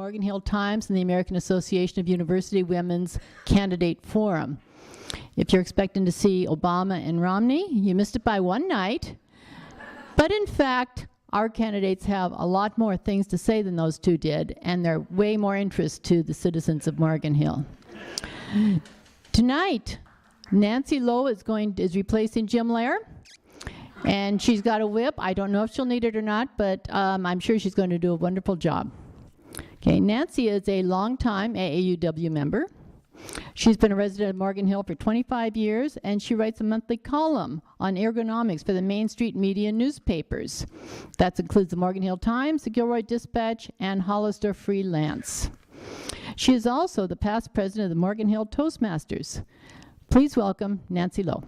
Morgan Hill Times and the American Association of University Women's Candidate Forum. If you're expecting to see Obama and Romney, you missed it by one night. But in fact, our candidates have a lot more things to say than those two did, and they're way more interest to the citizens of Morgan Hill. Tonight, Nancy Lowe is replacing Jim Lair, and she's got a whip. I don't know if she'll need it or not, but I'm sure she's going to do a wonderful job. Okay, Nancy is a longtime AAUW member. She's been a resident of Morgan Hill for 25 years, and she writes a monthly column on ergonomics for the Main Street media newspapers. That includes the Morgan Hill Times, the Gilroy Dispatch, and Hollister Freelance. She is also the past president of the Morgan Hill Toastmasters. Please welcome Nancy Lowe.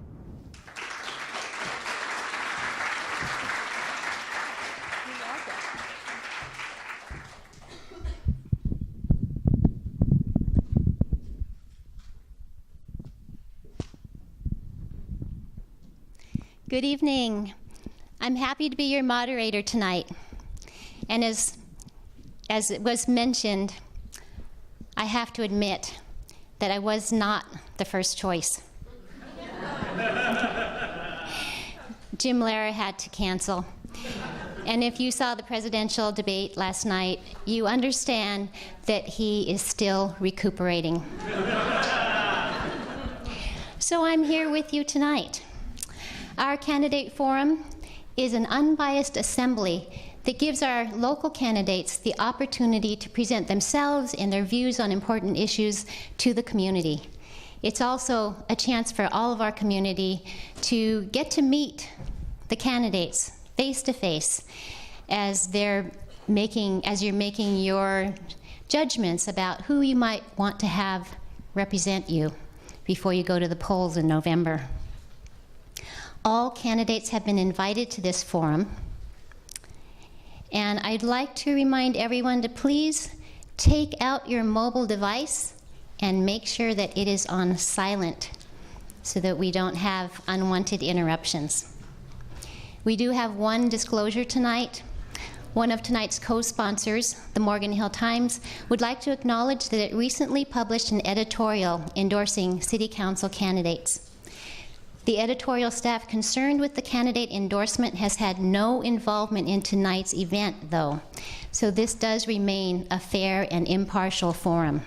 Good evening. I'm happy to be your moderator tonight. And as it was mentioned, I have to admit that I was not the first choice. Jim Lara had to cancel. And if you saw the presidential debate last night, you understand that he is still recuperating. So I'm here with you tonight. Our candidate forum is an unbiased assembly that gives our local candidates the opportunity to present themselves and their views on important issues to the community. It's also a chance for all of our community to get to meet the candidates face to face as you're making your judgments about who you might want to have represent you before you go to the polls in November. All candidates have been invited to this forum, and I'd like to remind everyone to please take out your mobile device and make sure that it is on silent so that we don't have unwanted interruptions. We do have one disclosure tonight. One of tonight's co-sponsors, the Morgan Hill Times, would like to acknowledge that it recently published an editorial endorsing city council candidates. The editorial staff concerned with the candidate endorsement has had no involvement in tonight's event, though, so this does remain a fair and impartial forum.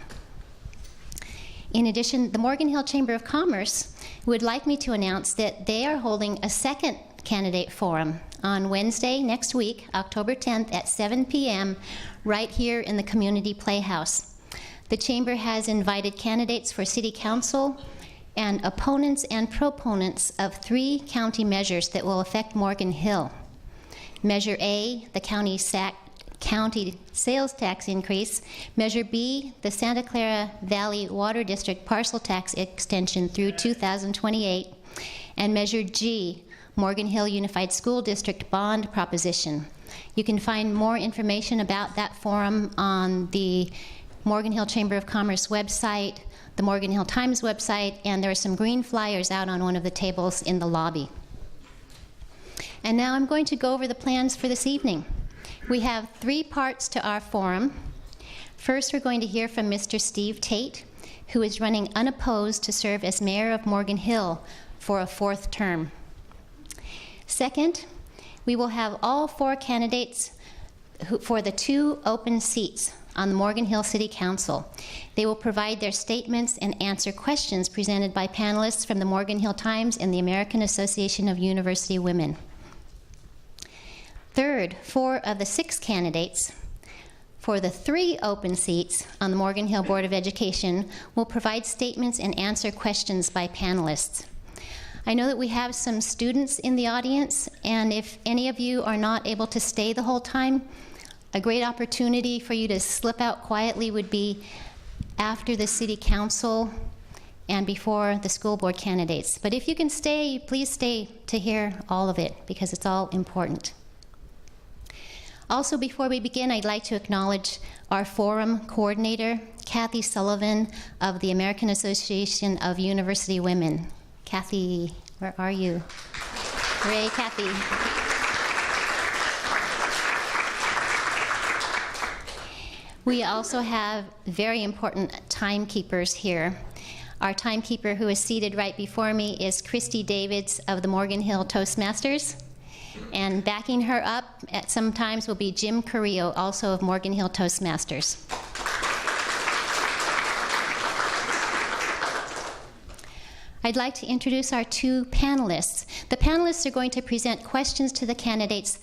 In addition, the Morgan Hill Chamber of Commerce would like me to announce that they are holding a second candidate forum on Wednesday next week, October 10th at 7 p.m. right here in the Community Playhouse. The Chamber has invited candidates for City Council and opponents and proponents of 3 county measures that will affect Morgan Hill. Measure A, the county sales tax increase. Measure B, the Santa Clara Valley Water District parcel tax extension through 2028. And Measure G, Morgan Hill Unified School District bond proposition. You can find more information about that forum on the Morgan Hill Chamber of Commerce website, the Morgan Hill Times website, and there are some green flyers out on one of the tables in the lobby. And now I'm going to go over the plans for this evening. We have 3 parts to our forum. First, we're going to hear from Mr. Steve Tate, who is running unopposed to serve as mayor of Morgan Hill for a 4th term. Second, we will have all 4 candidates for the 2 open seats on the Morgan Hill City Council. They will provide their statements and answer questions presented by panelists from the Morgan Hill Times and the American Association of University Women. Third, 4 of the 6 candidates for the 3 open seats on the Morgan Hill Board of Education will provide statements and answer questions by panelists. I know that we have some students in the audience, and if any of you are not able to stay the whole time, a great opportunity for you to slip out quietly would be after the City Council and before the school board candidates. But if you can stay, please stay to hear all of it, because it's all important. Also, before we begin, I'd like to acknowledge our forum coordinator, Kathy Sullivan of the American Association of University Women. Kathy, where are you? Hooray, Kathy. We also have very important timekeepers here. Our timekeeper, who is seated right before me, is Christy Davids of the Morgan Hill Toastmasters. And backing her up at some times will be Jim Carrillo, also of Morgan Hill Toastmasters. I'd like to introduce our two panelists. The panelists are going to present questions to the candidates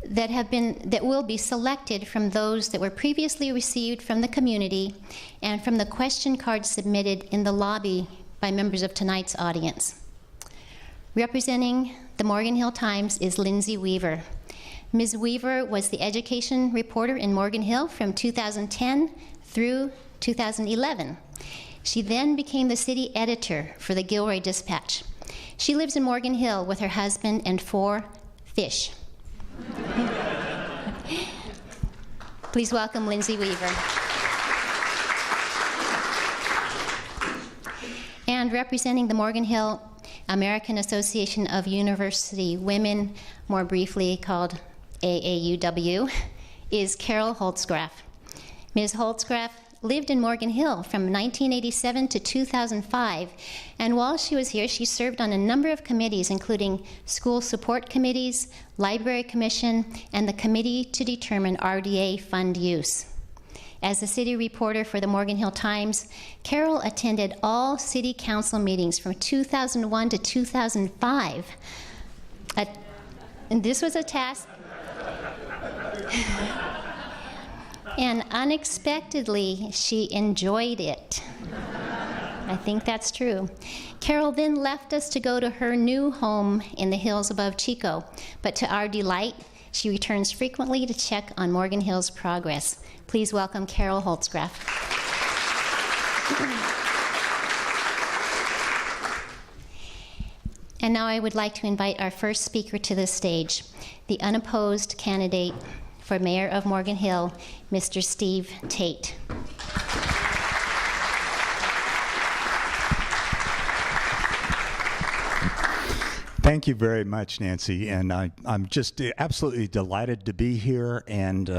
that will be selected from those that were previously received from the community and from the question cards submitted in the lobby by members of tonight's audience. Representing the Morgan Hill Times is Lindsay Weaver. Ms. Weaver was the education reporter in Morgan Hill from 2010 through 2011. She then became the city editor for the Gilroy Dispatch. She lives in Morgan Hill with her husband and 4 fish. Please welcome Lindsay Weaver. And representing the Morgan Hill American Association of University Women, more briefly called AAUW, is Carol Holtzgraf. Ms. Holtzgraf lived in Morgan Hill from 1987 to 2005, and while she was here, she served on a number of committees, including school support committees, library commission, and the committee to determine RDA fund use. As the city reporter for the Morgan Hill Times, Carol attended all city council meetings from 2001 to 2005. And this was a task. And unexpectedly, she enjoyed it. I think that's true. Carol then left us to go to her new home in the hills above Chico, but to our delight, she returns frequently to check on Morgan Hill's progress. Please welcome Carol Holtzgraf. And now I would like to invite our first speaker to the stage, the unopposed candidate for mayor of Morgan Hill, Mr. Steve Tate. Thank you very much, Nancy, and I'm just absolutely delighted to be here, and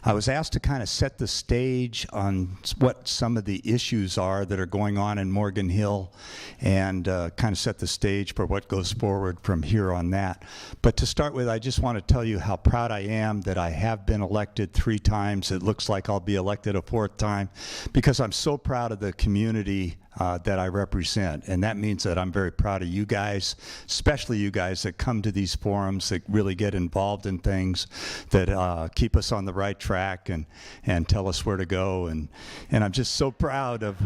I was asked to kind of set the stage on what some of the issues are that are going on in Morgan Hill, and kind of set the stage for what goes forward from here on that. But to start with, I just want to tell you how proud I am that I have been elected 3 times. It looks like I'll be elected a 4th time, because I'm so proud of the community that I represent, and that means that I'm very proud of you guys, especially you guys that come to these forums, that really get involved in things, that keep us on the right track and tell us where to go, and I'm just so proud of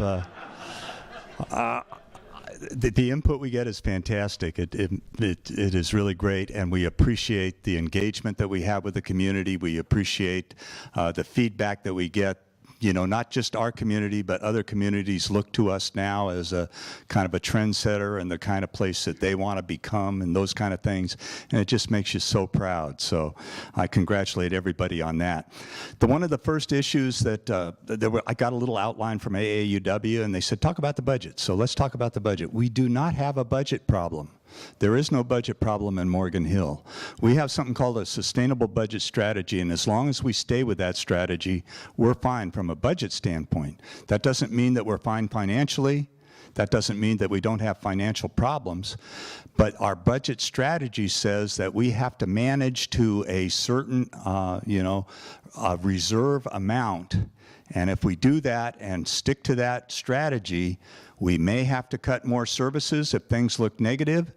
the input we get is fantastic. It is really great, and we appreciate the engagement that we have with the community. We appreciate the feedback that we get. You know, not just our community, but other communities look to us now as a kind of a trendsetter and the kind of place that they want to become and those kind of things. And it just makes you so proud. So I congratulate everybody on that. One of the first issues that I got a little outline from AAUW, and they said, talk about the budget. So let's talk about the budget. We do not have a budget problem. There is no budget problem in Morgan Hill. We have something called a sustainable budget strategy, and as long as we stay with that strategy, we're fine from a budget standpoint. That doesn't mean that we're fine financially. That doesn't mean that we don't have financial problems, but our budget strategy says that we have to manage to a certain, reserve amount. And if we do that and stick to that strategy, we may have to cut more services if things look negative.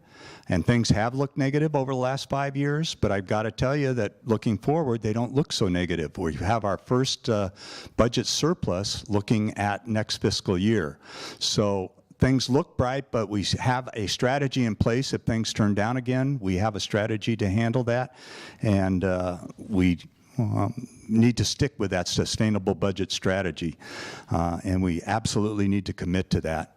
And things have looked negative over the last 5 years, but I've got to tell you that looking forward, they don't look so negative. We have our first budget surplus looking at next fiscal year. So things look bright, but we have a strategy in place. If things turn down again, we have a strategy to handle that, and we need to stick with that sustainable budget strategy, and we absolutely need to commit to that.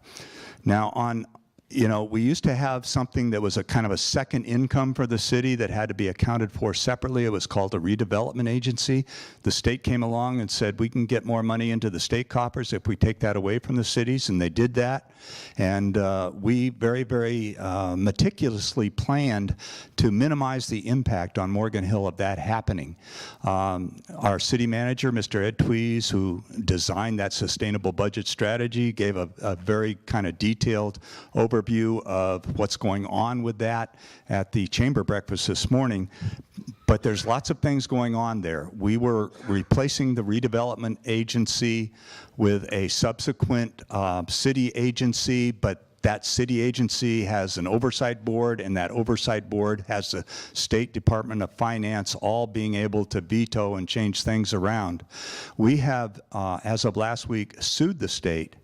Now, on you know, we used to have something that was a kind of a second income for the city that had to be accounted for separately. It was called a redevelopment agency. The state came along and said, we can get more money into the state coffers if we take that away from the cities, and they did that. And we very, very meticulously planned to minimize the impact on Morgan Hill of that happening. Our city manager, Mr. Ed Tweez, who designed that sustainable budget strategy, gave a very kind of detailed overview of what's going on with that at the chamber breakfast this morning. But there's lots of things going on there. We were replacing the redevelopment agency with a subsequent city agency, but that city agency has an oversight board, and that oversight board has the State Department of Finance all being able to veto and change things around. We have, as of last week, sued the state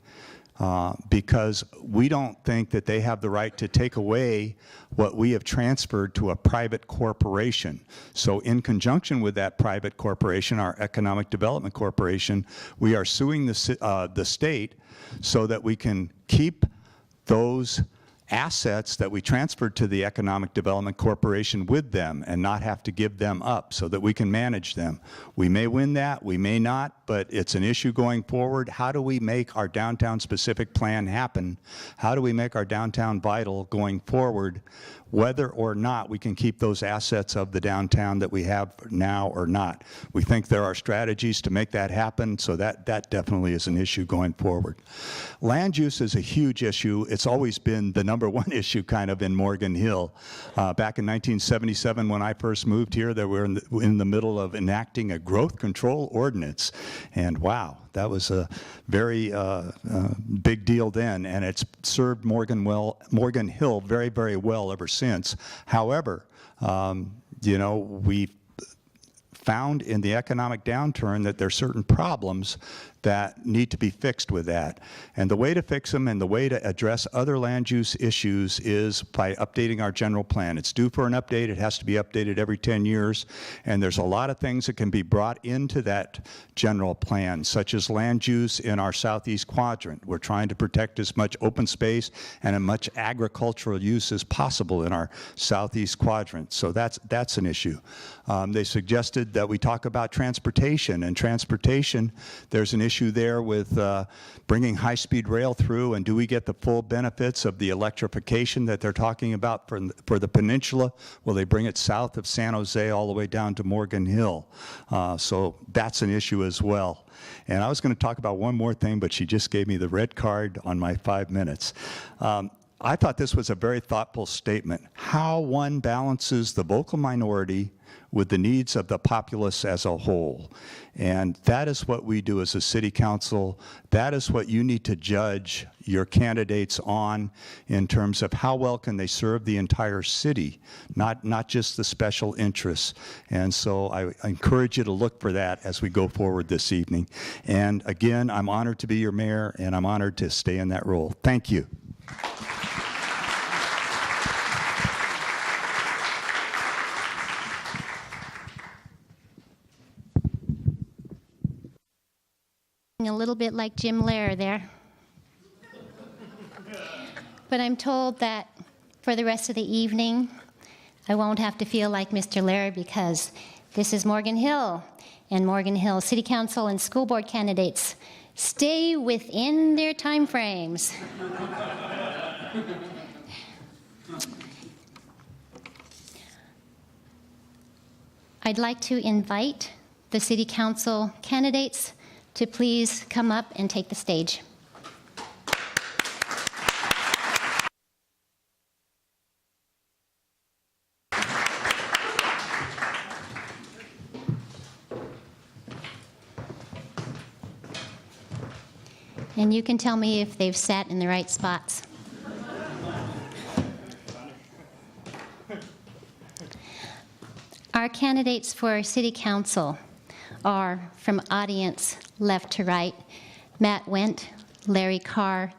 because we don't think that they have the right to take away what we have transferred to a private corporation. So in conjunction with that private corporation, our Economic Development Corporation, we are suing the state so that we can keep those assets that we transferred to the Economic Development Corporation with them and not have to give them up so that we can manage them. We may win that, we may not, but it's an issue going forward. How do we make our downtown specific plan happen? How do we make our downtown vital going forward, whether or not we can keep those assets of the downtown that we have now or not? We think there are strategies to make that happen, so that definitely is an issue going forward. Land use is a huge issue. It's always been the number one issue kind of in Morgan Hill. Back in 1977 when I first moved here, they were in the middle of enacting a growth control ordinance. And wow, that was a very big deal then, and it's served Morgan Hill very, very well ever since. However, you know, we found in the economic downturn that there are certain problems that need to be fixed with that. And the way to fix them and the way to address other land use issues is by updating our general plan. It's due for an update. It has to be updated every 10 years. And there's a lot of things that can be brought into that general plan, such as land use in our southeast quadrant. We're trying to protect as much open space and as much agricultural use as possible in our southeast quadrant. So that's an issue. They suggested that we talk about transportation. And transportation, there's an issue there with bringing high-speed rail through, and do we get the full benefits of the electrification that they're talking about for the peninsula? Will they bring it south of San Jose all the way down to Morgan Hill? So that's an issue as well. And I was going to talk about one more thing, but she just gave me the red card on my 5 minutes. I thought this was a very thoughtful statement. How one balances the vocal minority with the needs of the populace as a whole. And that is what we do as a city council. That is what you need to judge your candidates on in terms of how well can they serve the entire city, not just the special interests. And so I encourage you to look for that as we go forward this evening. And again, I'm honored to be your mayor, and I'm honored to stay in that role. Thank you. A little bit like Jim Lehrer there. But I'm told that for the rest of the evening, I won't have to feel like Mr. Lehrer because this is Morgan Hill, and Morgan Hill City Council and school board candidates stay within their time frames. I'd like to invite the City Council candidates to please come up and take the stage. And you can tell me if they've sat in the right spots. Our candidates for City Council are, from audience left to right, Matt Wendt, Larry Carr,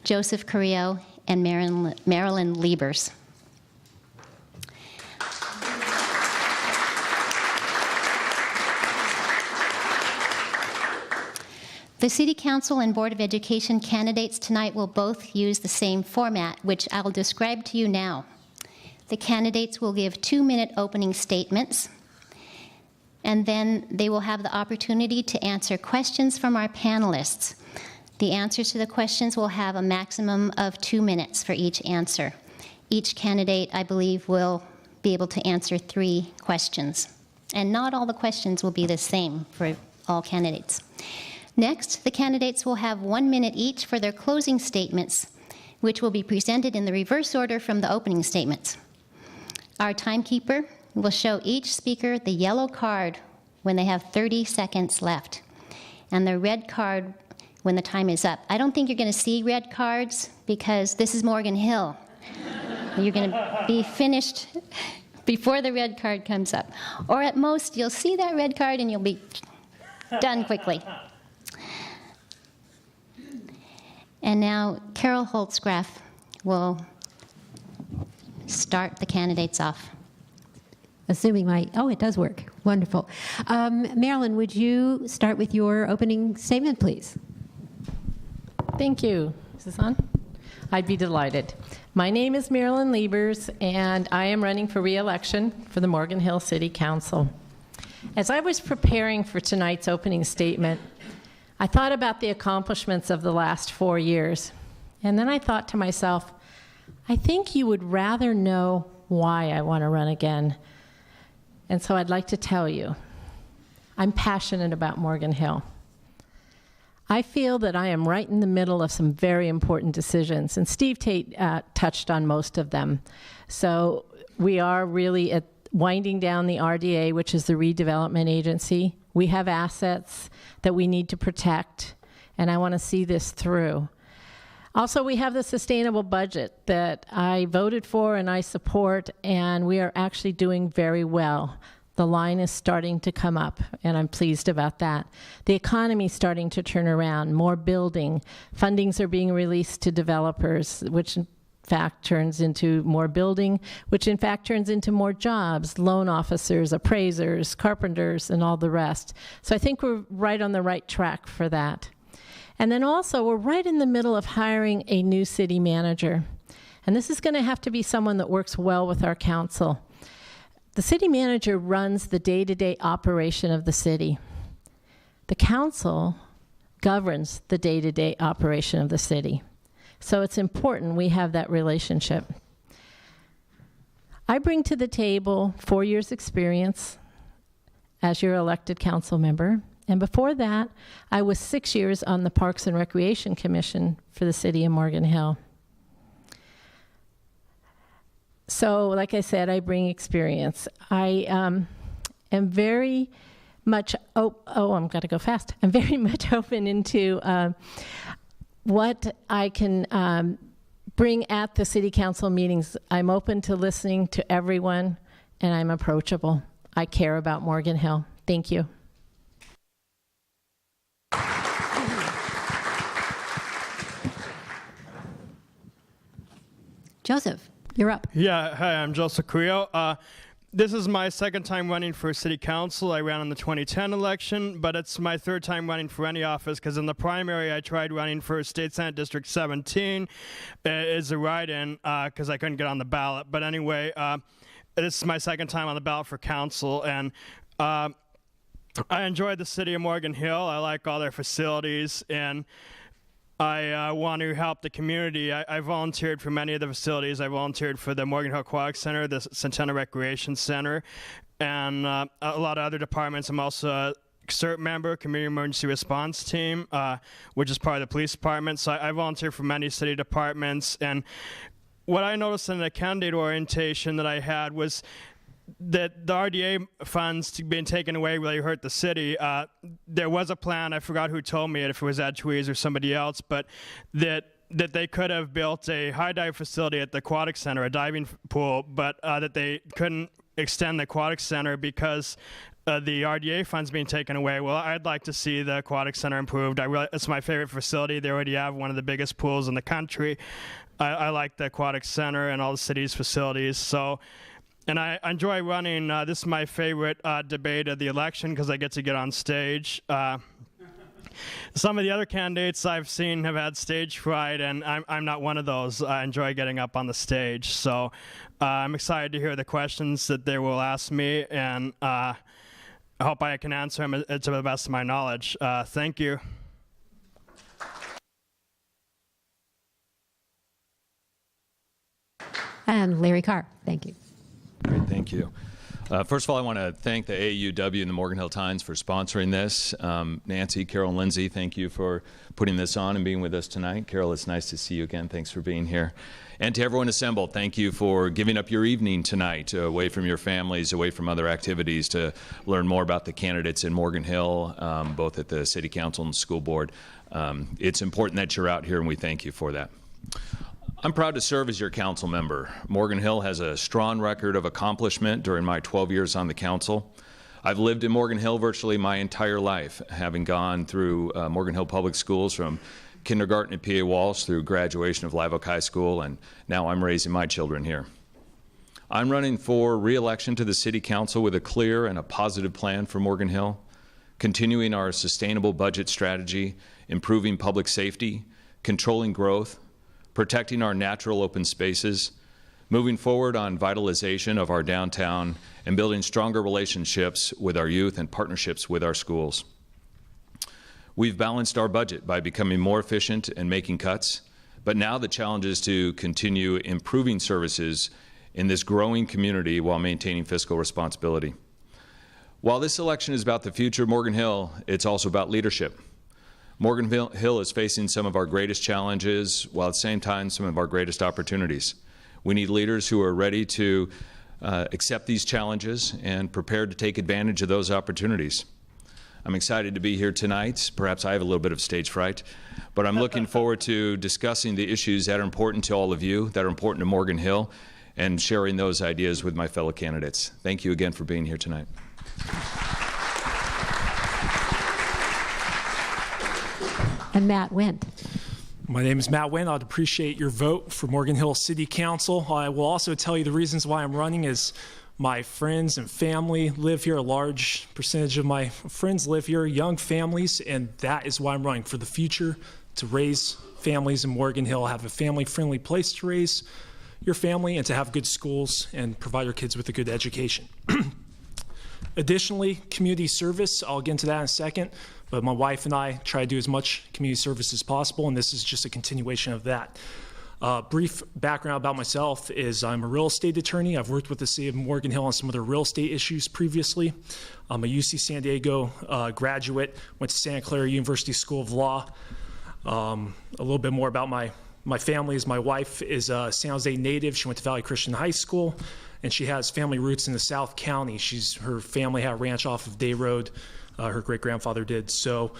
Joseph Carrillo, and Marilyn Liebers. The City Council and Board of Education candidates tonight will both use the same format, which I will describe to you now. The candidates will give 2-minute opening statements, and then they will have the opportunity to answer questions from our panelists. The answers to the questions will have a maximum of 2 minutes for each answer. Each candidate, I believe, will be able to answer 3 questions. And not all the questions will be the same for all candidates. Next, the candidates will have 1 minute each for their closing statements, which will be presented in the reverse order from the opening statements. Our timekeeper will show each speaker the yellow card when they have 30 seconds left, and the red card when the time is up. I don't think you're going to see red cards because this is Morgan Hill. You're going to be finished before the red card comes up. Or at most, you'll see that red card and you'll be done quickly. And now Carol Holtzgraf will start the candidates off. Assuming it does work. Wonderful. Marilyn, would you start with your opening statement, please? Thank you. Is this on? I'd be delighted. My name is Marilyn Liebers, and I am running for re-election for the Morgan Hill City Council. As I was preparing for tonight's opening statement, I thought about the accomplishments of the last 4 years, and then I thought to myself, I think you would rather know why I want to run again. And so I'd like to tell you, I'm passionate about Morgan Hill. I feel that I am right in the middle of some very important decisions, and Steve Tate touched on most of them. So we are really winding down the RDA, which is the redevelopment agency. We have assets that we need to protect, and I want to see this through. Also, we have the sustainable budget that I voted for and I support, and we are actually doing very well. The line is starting to come up, and I'm pleased about that. The economy is starting to turn around, more building. Fundings are being released to developers, which in fact turns into more building, which in fact turns into more jobs, loan officers, appraisers, carpenters, and all the rest. So I think we're right on the right track for that. And then also, we're right in the middle of hiring a new city manager. And this is going to have to be someone that works well with our council. The city manager runs the day-to-day operation of the city. The council governs the day-to-day operation of the city. So it's important we have that relationship. I bring to the table 4 years' experience as your elected council member. And before that, I was 6 years on the Parks and Recreation Commission for the city of Morgan Hill. So, like I said, I bring experience. I am very much, I'm got to go fast. I'm very much open into what I can bring at the city council meetings. I'm open to listening to everyone, and I'm approachable. I care about Morgan Hill. Thank you. Joseph, you're up. Yeah, hi, I'm Joseph Carrillo. This is my second time running for city council. I ran in the 2010 election, but it's my third time running for any office because in the primary I tried running for State Senate District 17 is a write-in because I couldn't get on the ballot. But anyway, this is my second time on the ballot for council, and I enjoy the city of Morgan Hill. I like all their facilities, and I want to help the community. I volunteered for many of the facilities. I volunteered for the Morgan Hill Aquatic Center, the Centennial Recreation Center, and a lot of other departments. I'm also a CERT member, Community Emergency Response Team, which is part of the police department. So I volunteer for many city departments. And what I noticed in the candidate orientation that I had was that the RDA funds being taken away really hurt the city. There was a plan, I forgot who told me it, if it was Ed Tweez or somebody else, but that they could have built a high dive facility at the aquatic center, a diving pool, but that they couldn't extend the aquatic center because the RDA funds being taken away. Well, I'd like to see the aquatic center improved. It's my favorite facility. They already have one of the biggest pools in the country. I like the aquatic center and all the city's facilities. So. And I enjoy running. This is my favorite debate of the election because I get to get on stage. Some of the other candidates I've seen have had stage fright, and I'm not one of those. I enjoy getting up on the stage. So I'm excited to hear the questions that they will ask me, and I hope I can answer them to the best of my knowledge. Thank you. And Larry Carr, thank you. Great, thank you. First of all, I want to thank the AAUW and the Morgan Hill Times for sponsoring this. Nancy, Carol, and Lindsay, thank you for putting this on and being with us tonight. Carol, it's nice to see you again. Thanks for being here. And to everyone assembled, thank you for giving up your evening tonight, away from your families, away from other activities, to learn more about the candidates in Morgan Hill, both at the City Council and School Board. It's important that you're out here, and we thank you for that. I'm proud to serve as your council member. Morgan Hill has a strong record of accomplishment during my 12 years on the council. I've lived in Morgan Hill virtually my entire life, having gone through Morgan Hill Public Schools from kindergarten at P.A. Walsh through graduation of Live Oak High School, and now I'm raising my children here. I'm running for re-election to the City Council with a clear and a positive plan for Morgan Hill, continuing our sustainable budget strategy, improving public safety, controlling growth, protecting our natural open spaces, moving forward on vitalization of our downtown, and building stronger relationships with our youth and partnerships with our schools. We've balanced our budget by becoming more efficient and making cuts, but now the challenge is to continue improving services in this growing community while maintaining fiscal responsibility. While this election is about the future of Morgan Hill, it's also about leadership. Morgan Hill is facing some of our greatest challenges, while at the same time some of our greatest opportunities. We need leaders who are ready to accept these challenges and prepared to take advantage of those opportunities. I'm excited to be here tonight. Perhaps I have a little bit of stage fright, but I'm looking forward to discussing the issues that are important to all of you, that are important to Morgan Hill, and sharing those ideas with my fellow candidates. Thank you again for being here tonight. And Matt Wendt. My name is Matt Wendt. I'd appreciate your vote for Morgan Hill City Council. I will also tell you the reasons why I'm running is my friends and family live here. A large percentage of my friends live here, young families, and that is why I'm running, for the future, to raise families in Morgan Hill, have a family-friendly place to raise your family, and to have good schools and provide your kids with a good education. Additionally, community service, I'll get into that in a second, but my wife and I try to do as much community service as possible, and this is just a continuation of that. Brief background about myself is I'm a real estate attorney. I've worked with the city of Morgan Hill on some of their real estate issues previously. I'm a UC San Diego graduate, went to Santa Clara University School of Law. A little bit more about my family is my wife is a San Jose native. She went to Valley Christian High School, and she has family roots in the South County. Her family had a ranch off of Day Road. Her great-grandfather did. So,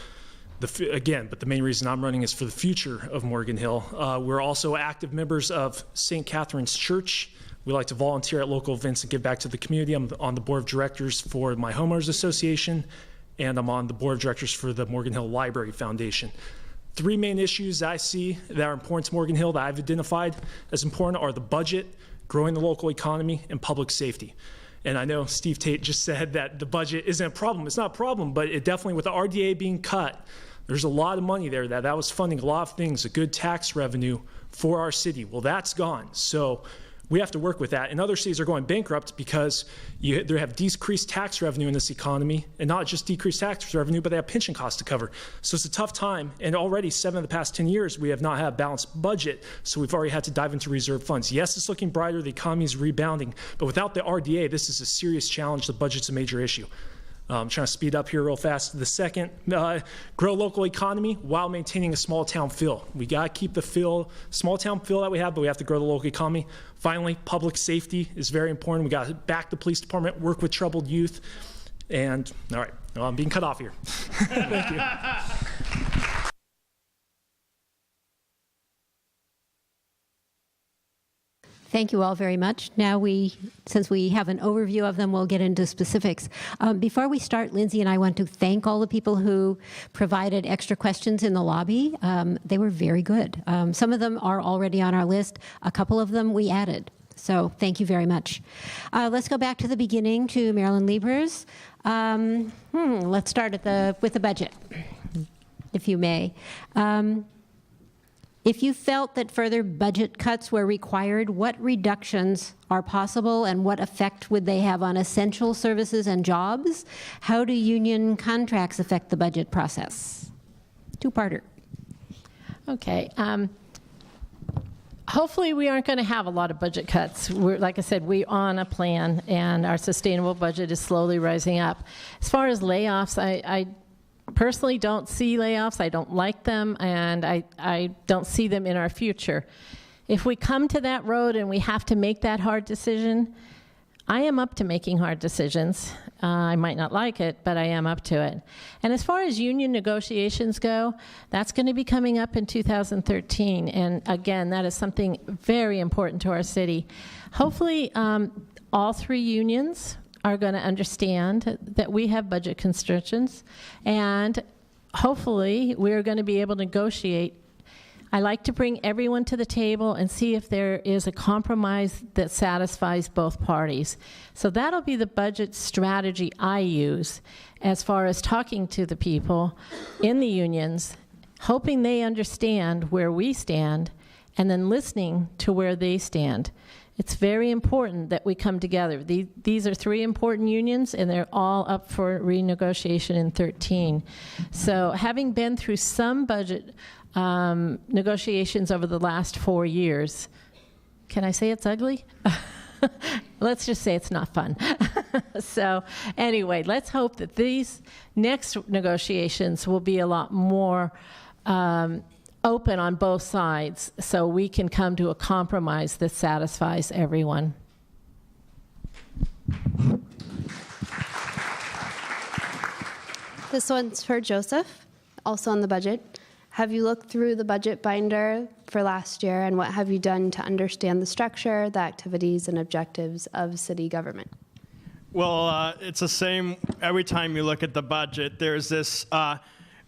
but the main reason I'm running is for the future of Morgan Hill. We're also active members of St. Catherine's Church. We like to volunteer at local events and give back to the community. I'm on the board of directors for my homeowners association, and I'm on the board of directors for the Morgan Hill Library Foundation. Three main issues that I see that are important to Morgan Hill that I've identified as important are the budget, growing the local economy, and public safety. And I know Steve Tate just said that the budget isn't a problem. It's not a problem, but it definitely, with the RDA being cut, there's a lot of money there that was funding a lot of things, a good tax revenue for our city. Well, that's gone. So we have to work with that. And other cities are going bankrupt because they have decreased tax revenue in this economy, and not just decreased tax revenue, but they have pension costs to cover. So it's a tough time, and already 7 of the past 10 years, we have not had a balanced budget, so we've already had to dive into reserve funds. Yes, it's looking brighter, the economy is rebounding, but without the RDA, this is a serious challenge. The budget's a major issue. I'm trying to speed up here real fast. The second, grow local economy while maintaining a small town feel. We got to keep the small town feel that we have, but we have to grow the local economy. Finally, public safety is very important. We got to back the police department, work with troubled youth. And all right, well, I'm being cut off here. Thank you. Thank you all very much. Now since we have an overview of them, we'll get into specifics. Before we start, Lindsay and I want to thank all the people who provided extra questions in the lobby. They were very good. Some of them are already on our list. A couple of them we added. So thank you very much. Let's go back to the beginning to Marilyn Liebers. Let's start with the budget. if you may. If you felt that further budget cuts were required, what reductions are possible and what effect would they have on essential services and jobs? How do union contracts affect the budget process? Two-parter. Okay. Hopefully we aren't going to have a lot of budget cuts. Like I said, we're on a plan, and our sustainable budget is slowly rising up. As far as layoffs, I personally don't see layoffs. I don't like them, and I don't see them in our future. If we come to that road and we have to make that hard decision, I am up to making hard decisions. I might not like it, but I am up to it. And as far as union negotiations go, that's going to be coming up in 2013. And again, that is something very important to our city. Hopefully, all three unions are going to understand that we have budget constrictions, and hopefully we're going to be able to negotiate. I like to bring everyone to the table and see if there is a compromise that satisfies both parties. So that'll be the budget strategy I use as far as talking to the people in the unions, hoping they understand where we stand, and then listening to where they stand. It's very important that we come together. These are three important unions, and they're all up for renegotiation in 2013. So having been through some budget negotiations over the last 4 years, can I say it's ugly? Let's just say it's not fun. So anyway, let's hope that these next negotiations will be a lot more open on both sides, so we can come to a compromise that satisfies everyone. This one's for Joseph, also on the budget. Have you looked through the budget binder for last year, and what have you done to understand the structure, the activities, and objectives of city government? Well, it's the same every time you look at the budget. There's this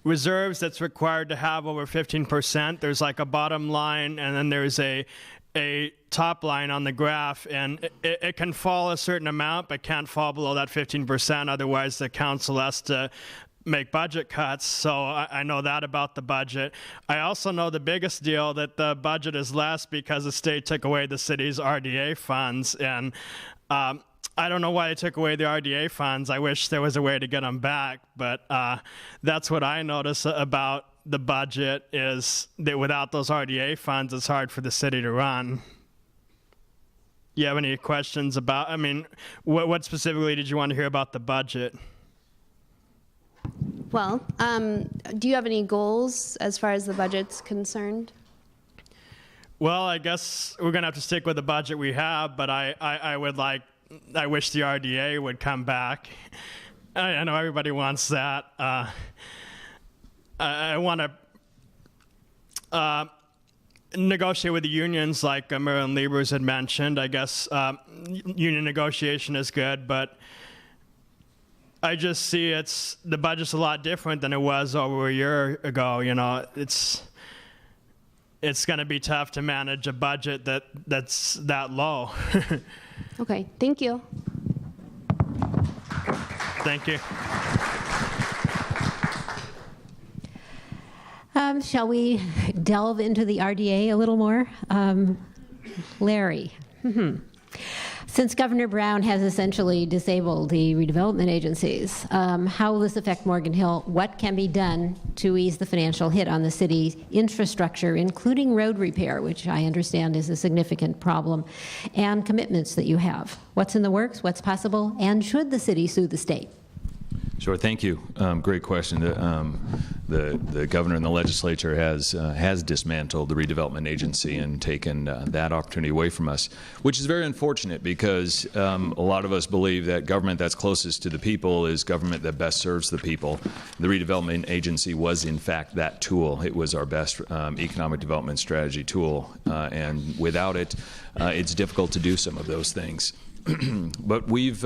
reserves that's required to have over 15%. There's like a bottom line, and then there's a top line on the graph, and it can fall a certain amount, but can't fall below that 15%. Otherwise, the council has to make budget cuts. So I know that about the budget. I also know the biggest deal, that the budget is less because the state took away the city's RDA funds, and I don't know why they took away the RDA funds. I wish there was a way to get them back, but that's what I notice about the budget, is that without those RDA funds, it's hard for the city to run. You have any questions about, what specifically did you want to hear about the budget? Well, do you have any goals as far as the budget's concerned? Well, I guess we're going to have to stick with the budget we have, but I wish the RDA would come back. I know everybody wants that. I want to negotiate with the unions, like Marilyn Liebers had mentioned. I guess union negotiation is good, but I just see the budget's a lot different than it was over a year ago. It's going to be tough to manage a budget that's that low. Okay, thank you. Thank you. Shall we delve into the RDA a little more? Larry. Since Governor Brown has essentially disabled the redevelopment agencies, how will this affect Morgan Hill? What can be done to ease the financial hit on the city's infrastructure, including road repair, which I understand is a significant problem, and commitments that you have? What's in the works? What's possible? And should the city sue the state? Sure, thank you. Great question. The governor and the legislature has dismantled the redevelopment agency and taken that opportunity away from us, which is very unfortunate, because a lot of us believe that government that's closest to the people is government that best serves the people. The redevelopment agency was, in fact, that tool. It was our best economic development strategy tool, and without it, it's difficult to do some of those things. But we've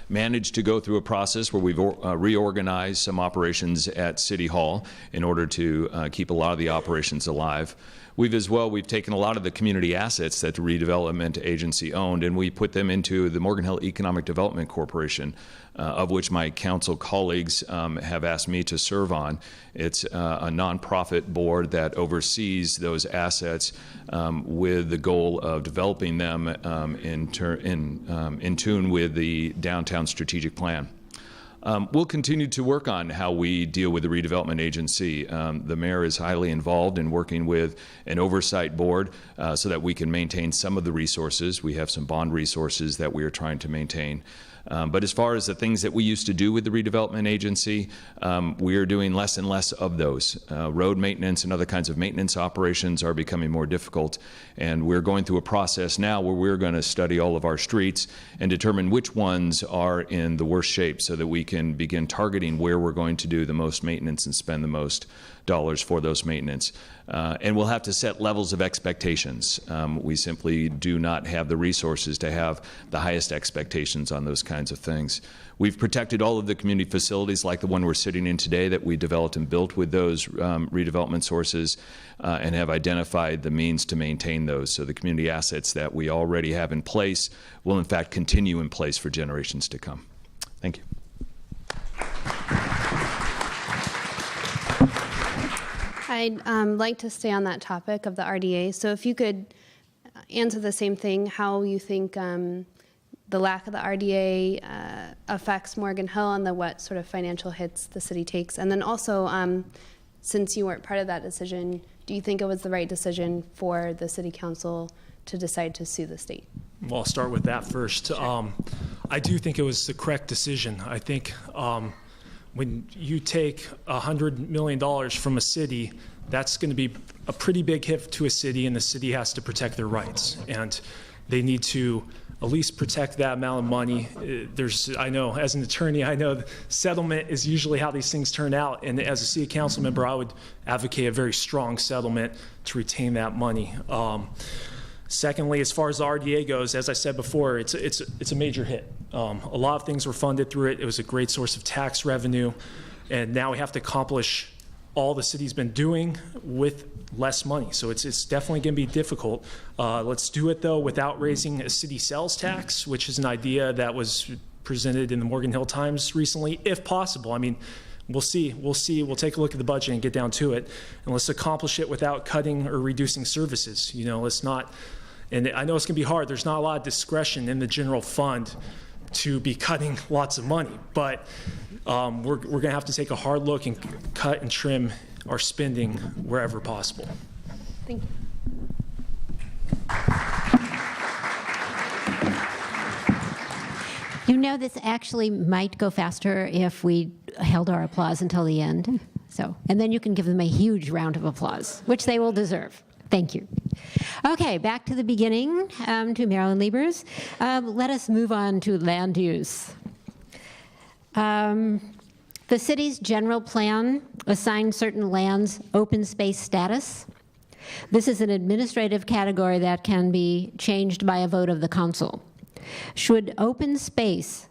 managed to go through a process where we've reorganized some operations at City Hall in order to keep a lot of the operations alive. We've taken a lot of the community assets that the redevelopment agency owned, and we put them into the Morgan Hill Economic Development Corporation, of which my council colleagues have asked me to serve on. It's a nonprofit board that oversees those assets with the goal of developing them in tune with the downtown strategic plan. We'll continue to work on how we deal with the redevelopment agency. The mayor is highly involved in working with an oversight board so that we can maintain some of the resources. We have some bond resources that we are trying to maintain. But as far as the things that we used to do with the redevelopment agency, we are doing less and less of those. Road maintenance and other kinds of maintenance operations are becoming more difficult, and we're going through a process now where we're going to study all of our streets and determine which ones are in the worst shape so that we can begin targeting where we're going to do the most maintenance and spend the most dollars for those maintenance. And we'll have to set levels of expectations. We simply do not have the resources to have the highest expectations on those kinds of things. We've protected all of the community facilities like the one we're sitting in today that we developed and built with those redevelopment sources and have identified the means to maintain those. So the community assets that we already have in place will in fact continue in place for generations to come. Thank you. I'd like to stay on that topic of the RDA. So if you could answer the same thing, how you think the lack of the RDA affects Morgan Hill and what sort of financial hits the city takes. And then also, since you weren't part of that decision, do you think it was the right decision for the city council to decide to sue the state? Well, I'll start with that first. Sure. I do think it was the correct decision. I think when you take $100 million from a city, that's going to be a pretty big hit to a city, and the city has to protect their rights. And they need to at least protect that amount of money. I know, as an attorney, I know settlement is usually how these things turn out. And as a city council member, I would advocate a very strong settlement to retain that money. Secondly, as far as the RDA goes, as I said before, it's a major hit. A lot of things were funded through it. It was a great source of tax revenue, and now we have to accomplish all the city's been doing with less money. So it's definitely going to be difficult. Let's do it though without raising a city sales tax, which is an idea that was presented in the Morgan Hill Times recently, if possible. I mean, we'll see. We'll take a look at the budget and get down to it, and let's accomplish it without cutting or reducing services. You know, let's not. And I know it's going to be hard. There's not a lot of discretion in the general fund to be cutting lots of money, but we're going to have to take a hard look and cut and trim our spending wherever possible. Thank you. You know, this actually might go faster if we held our applause until the end. And then you can give them a huge round of applause, which they will deserve. Thank you. Okay, back to the beginning, to Marilyn Liebers. Let us move on to land use. The city's general plan assigns certain lands open space status. This is an administrative category that can be changed by a vote of the council. Should open space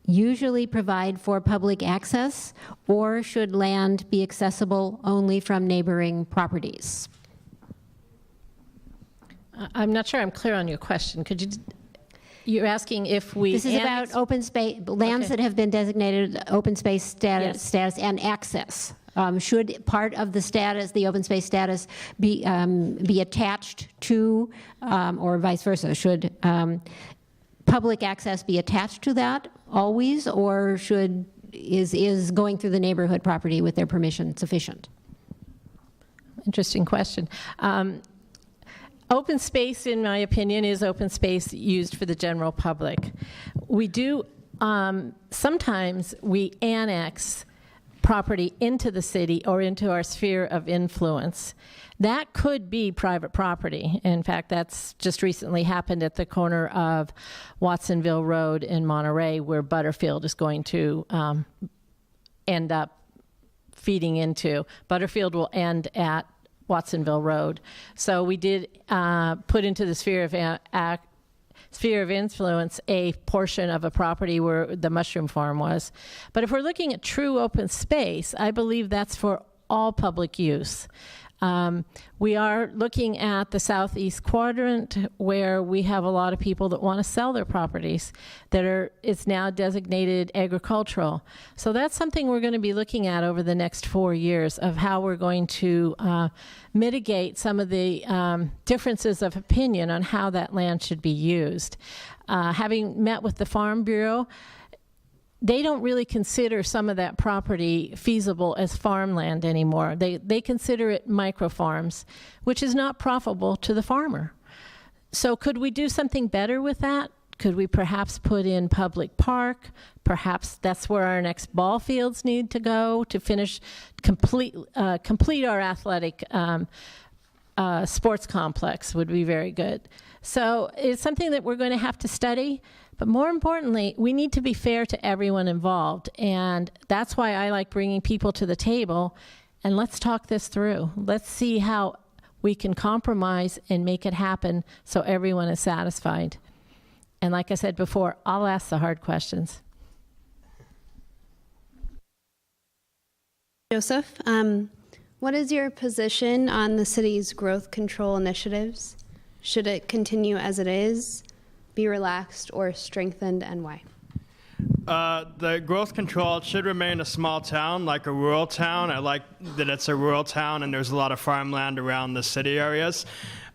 usually provide for public access, or should land be accessible only from neighboring properties? I'm not sure I'm clear on your question. You're asking if we... This is about open space, lands that have been designated open space status and access. Should part of the status, the open space status, be attached to, or vice versa? Should public access be attached to that always, or is going through the neighborhood property with their permission sufficient? Interesting question. Open space, in my opinion, is open space used for the general public. We do, sometimes we annex property into the city or into our sphere of influence. That could be private property. In fact, that's just recently happened at the corner of Watsonville Road in Monterey, where Butterfield is going to end up feeding into. Butterfield will end at Watsonville Road. So we did put into the sphere of influence a portion of a property where the mushroom farm was. But if we're looking at true open space, I believe that's for all public use. We are looking at the southeast quadrant where we have a lot of people that want to sell their properties it's now designated agricultural. So that's something we're going to be looking at over the next 4 years of how we're going to mitigate some of the differences of opinion on how that land should be used. Having met with the Farm Bureau, they don't really consider some of that property feasible as farmland anymore. They consider it micro farms, which is not profitable to the farmer. So could we do something better with that? Could we perhaps put in public park? Perhaps that's where our next ball fields need to go to complete our athletic sports complex would be very good. So it's something that we're going to have to study. But more importantly, we need to be fair to everyone involved. And that's why I like bringing people to the table. And let's talk this through. Let's see how we can compromise and make it happen so everyone is satisfied. And like I said before, I'll ask the hard questions. Joseph, what is your position on the city's growth control initiatives? Should it continue as it is, be relaxed, or strengthened, and why? The growth control should remain a small town, like a rural town. I like that it's a rural town and there's a lot of farmland around the city areas.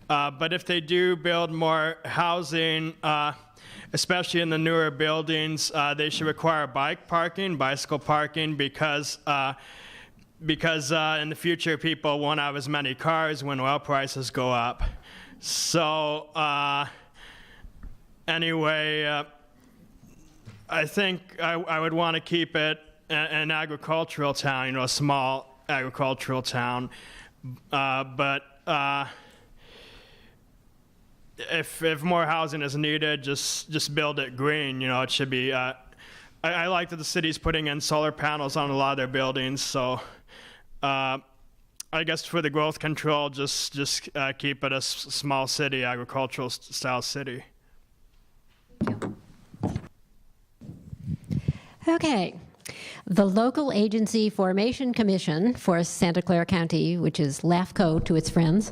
But if they do build more housing, especially in the newer buildings, they should require bicycle parking, because in the future people won't have as many cars when oil prices go up. So anyway, I think I would want to keep it an agricultural town, a small agricultural town. But if more housing is needed, just build it green. It should be. I like that the city's putting in solar panels on a lot of their buildings. So I guess for the growth control, just keep it a small city, agricultural style city. Okay. The Local Agency Formation Commission for Santa Clara County, which is LAFCO to its friends,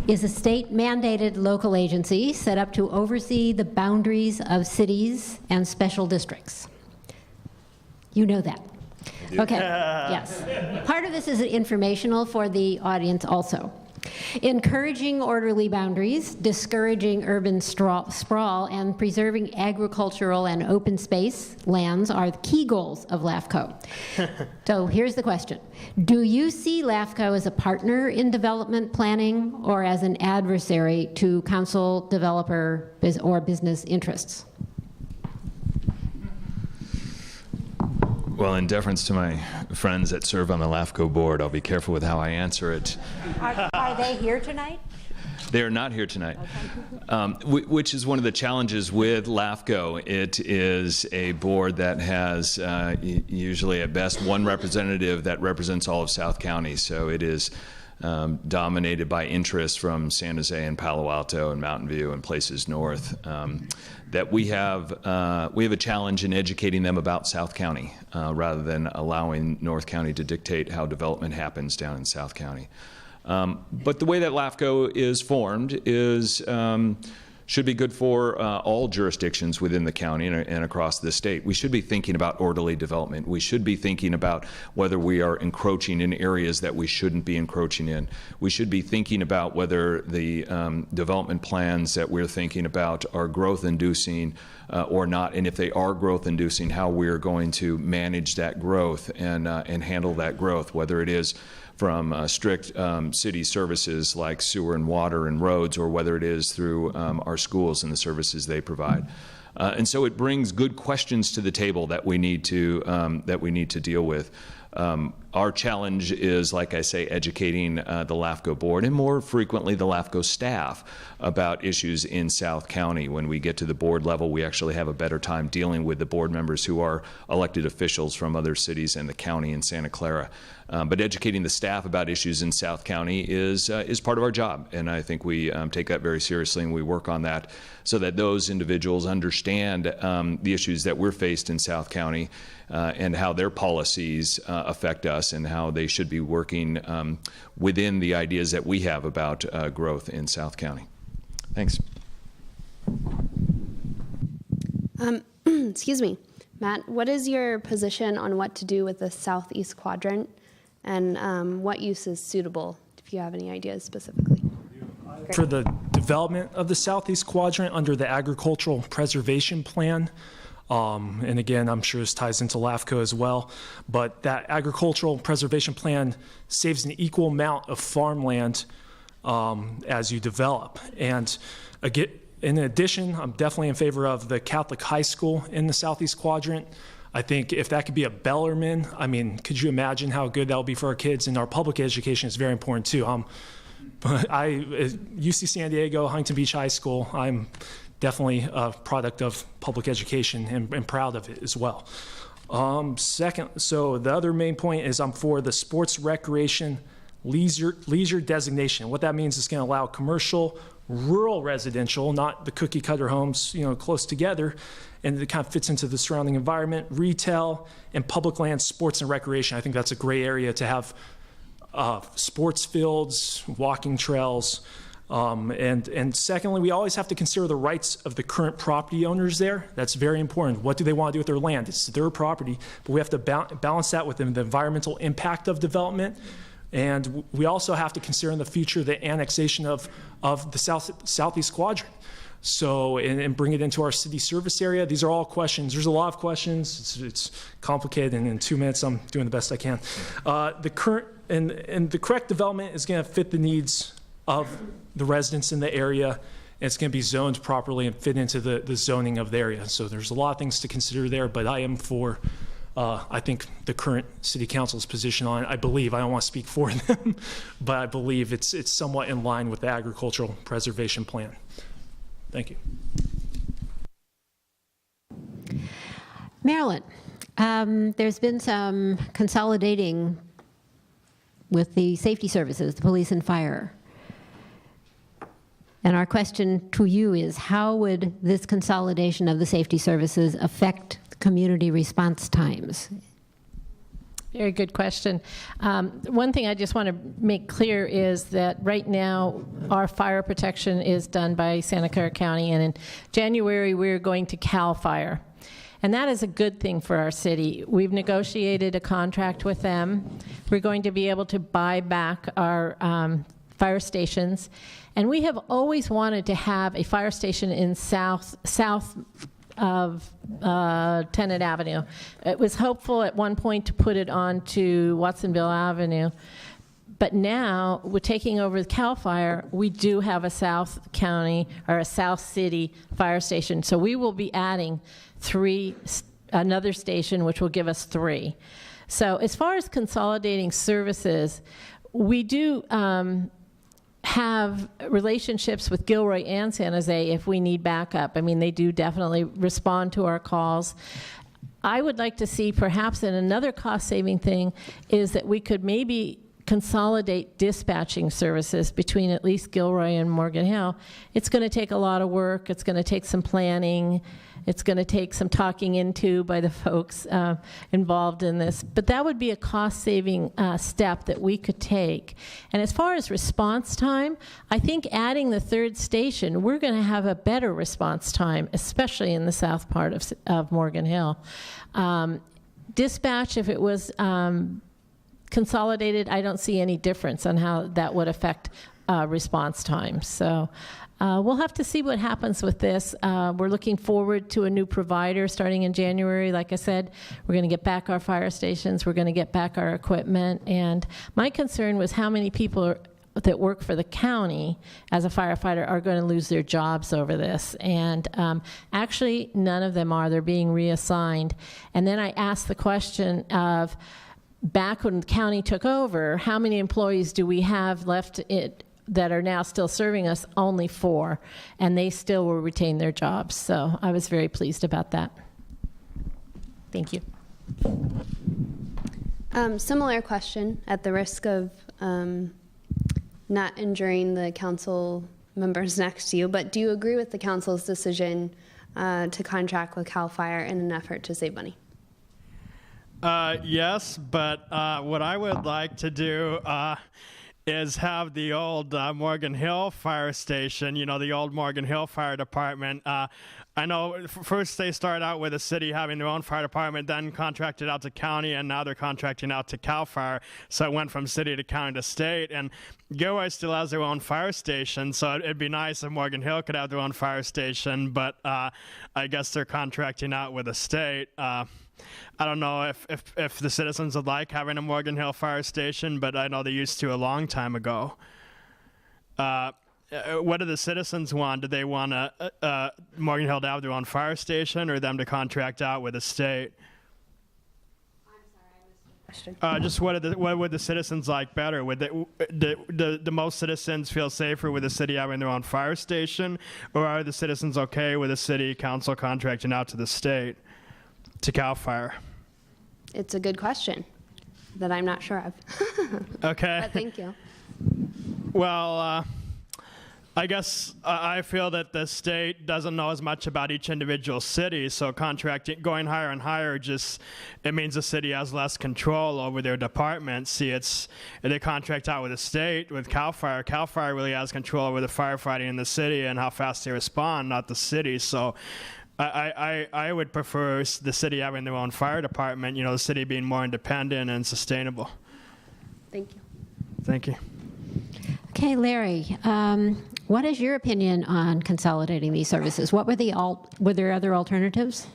is a state-mandated local agency set up to oversee the boundaries of cities and special districts. You know that. Okay, yes. Part of this is informational for the audience also. Encouraging orderly boundaries, discouraging urban sprawl, and preserving agricultural and open space lands are the key goals of LAFCO. So here's the question. Do you see LAFCO as a partner in development planning or as an adversary to council, developer, or business interests? Well, in deference to my friends that serve on the LAFCO board, I'll be careful with how I answer it. Are they here tonight? They are not here tonight, which is one of the challenges with LAFCO. It is a board that has usually at best one representative that represents all of South County. So it is dominated by interests from San Jose and Palo Alto and Mountain View and places north. That we have a challenge in educating them about South County rather than allowing North County to dictate how development happens down in South County. But the way that LAFCO is formed is should be good for all jurisdictions within the county and across the state. We should be thinking about orderly development. We should be thinking about whether we are encroaching in areas that we shouldn't be encroaching in. We should be thinking about whether the development plans that we're thinking about are growth-inducing or not, and if they are growth-inducing, how we're going to manage that growth and handle that growth, whether it is from strict city services like sewer and water and roads, or whether it is through our schools and the services they provide. And so it brings good questions to the table that we need to deal with. Our challenge is, like I say, educating the LAFCO board and more frequently the LAFCO staff about issues in South County. When we get to the board level, we actually have a better time dealing with the board members who are elected officials from other cities and the county in Santa Clara. But educating the staff about issues in South County is part of our job, and I think we take that very seriously, and we work on that so that those individuals understand the issues that we're faced in South County and how their policies affect us. us and how they should be working within the ideas that we have about growth in South County. Thanks. Excuse me. Matt, what is your position on what to do with the southeast quadrant, and what use is suitable, if you have any ideas specifically? For the development of the southeast quadrant under the agricultural preservation plan, and again, I'm sure this ties into LAFCO as well, but that agricultural preservation plan saves an equal amount of farmland as you develop. And again, in addition, I'm definitely in favor of the Catholic high school in the southeast quadrant. I think if that could be a Bellarmine, I mean, could you imagine how good that would be for our kids? And our public education is very important too. But UC San Diego, Huntington Beach High School, I'm definitely a product of public education and proud of it as well. Second, so the other main point is I'm for the sports recreation leisure designation. What that means is going to allow commercial, rural residential, not the cookie cutter homes, close together, and it kind of fits into the surrounding environment, retail, and public land, sports and recreation. I think that's a great area to have sports fields, walking trails, and secondly, we always have to consider the rights of the current property owners there. That's very important. What do they want to do with their land? It's their property, but we have to balance that with the environmental impact of development. And we also have to consider in the future the annexation of the southeast quadrant. So, and bring it into our city service area. These are all questions. There's a lot of questions. It's complicated, and in 2 minutes, I'm doing the best I can. The correct development is going to fit the needs of the residents in the area, and it's going to be zoned properly and fit into the zoning of the area. So there's a lot of things to consider there, but I am for I think the current city council's position on it. I believe, I don't want to speak for them, but I believe it's somewhat in line with the agricultural preservation plan. Thank you. Marilyn, there's been some consolidating with the safety services, the police and fire. And our question to you is, how would this consolidation of the safety services affect community response times? Very good question. One thing I just want to make clear is that right now our fire protection is done by Santa Clara County, and in January we're going to CAL FIRE. And that is a good thing for our city. We've negotiated a contract with them. We're going to be able to buy back our fire stations. And we have always wanted to have a fire station in south of Tenet Avenue. It was hopeful at one point to put it on to Watsonville Avenue. But now, we're taking over CAL FIRE, we do have a South County, or a South City fire station. So we will be adding another station, which will give us 3. So as far as consolidating services, we do have relationships with Gilroy and San Jose if we need backup. I mean, they do definitely respond to our calls. I would like to see perhaps in another cost-saving thing is that we could maybe consolidate dispatching services between at least Gilroy and Morgan Hill. It's going to take a lot of work. It's going to take some planning. It's going to take some talking into by the folks involved in this. But that would be a cost-saving step that we could take. And as far as response time, I think adding the 3rd station, we're going to have a better response time, especially in the south part of Morgan Hill. Dispatch, if it was consolidated, I don't see any difference on how that would affect response time. So we'll have to see what happens with this. We're looking forward to a new provider starting in January. Like I said, we're going to get back our fire stations. We're going to get back our equipment. And my concern was how many people that work for the county as a firefighter are going to lose their jobs over this. And actually, none of them are. They're being reassigned. And then I asked the question of, back when the county took over, how many employees do we have left that are now still serving us? Only 4, and they still will retain their jobs. So I was very pleased about that. Thank you. Similar question, at the risk of not injuring the council members next to you, but do you agree with the council's decision to contract with CAL FIRE in an effort to save money? Yes, but what I would like to do is have the old Morgan Hill Fire Station, the old Morgan Hill Fire Department. I know first they started out with the city having their own fire department, then contracted out to county, and now they're contracting out to CAL FIRE. So it went from city to county to state. And Gilroy still has their own fire station, so it'd be nice if Morgan Hill could have their own fire station, but I guess they're contracting out with the state. I don't know if the citizens would like having a Morgan Hill fire station, but I know they used to a long time ago. What do the citizens want? Do they want Morgan Hill to have their own fire station, or them to contract out with the state? I'm sorry, I missed the question. Just what would the citizens like better? Would the most citizens feel safer with the city having their own fire station, or are the citizens okay with the city council contracting out to the state, to CAL FIRE? It's a good question that I'm not sure of. Okay. But thank you. Well, I guess I feel that the state doesn't know as much about each individual city, so contracting, going higher and higher, it means the city has less control over their departments. See, if they contract out with the state, with CAL FIRE, CAL FIRE really has control over the firefighting in the city and how fast they respond, not the city. So I would prefer the city having their own fire department, the city being more independent and sustainable. Thank you. Thank you. Okay, Larry, what is your opinion on consolidating these services? What were were there other alternatives?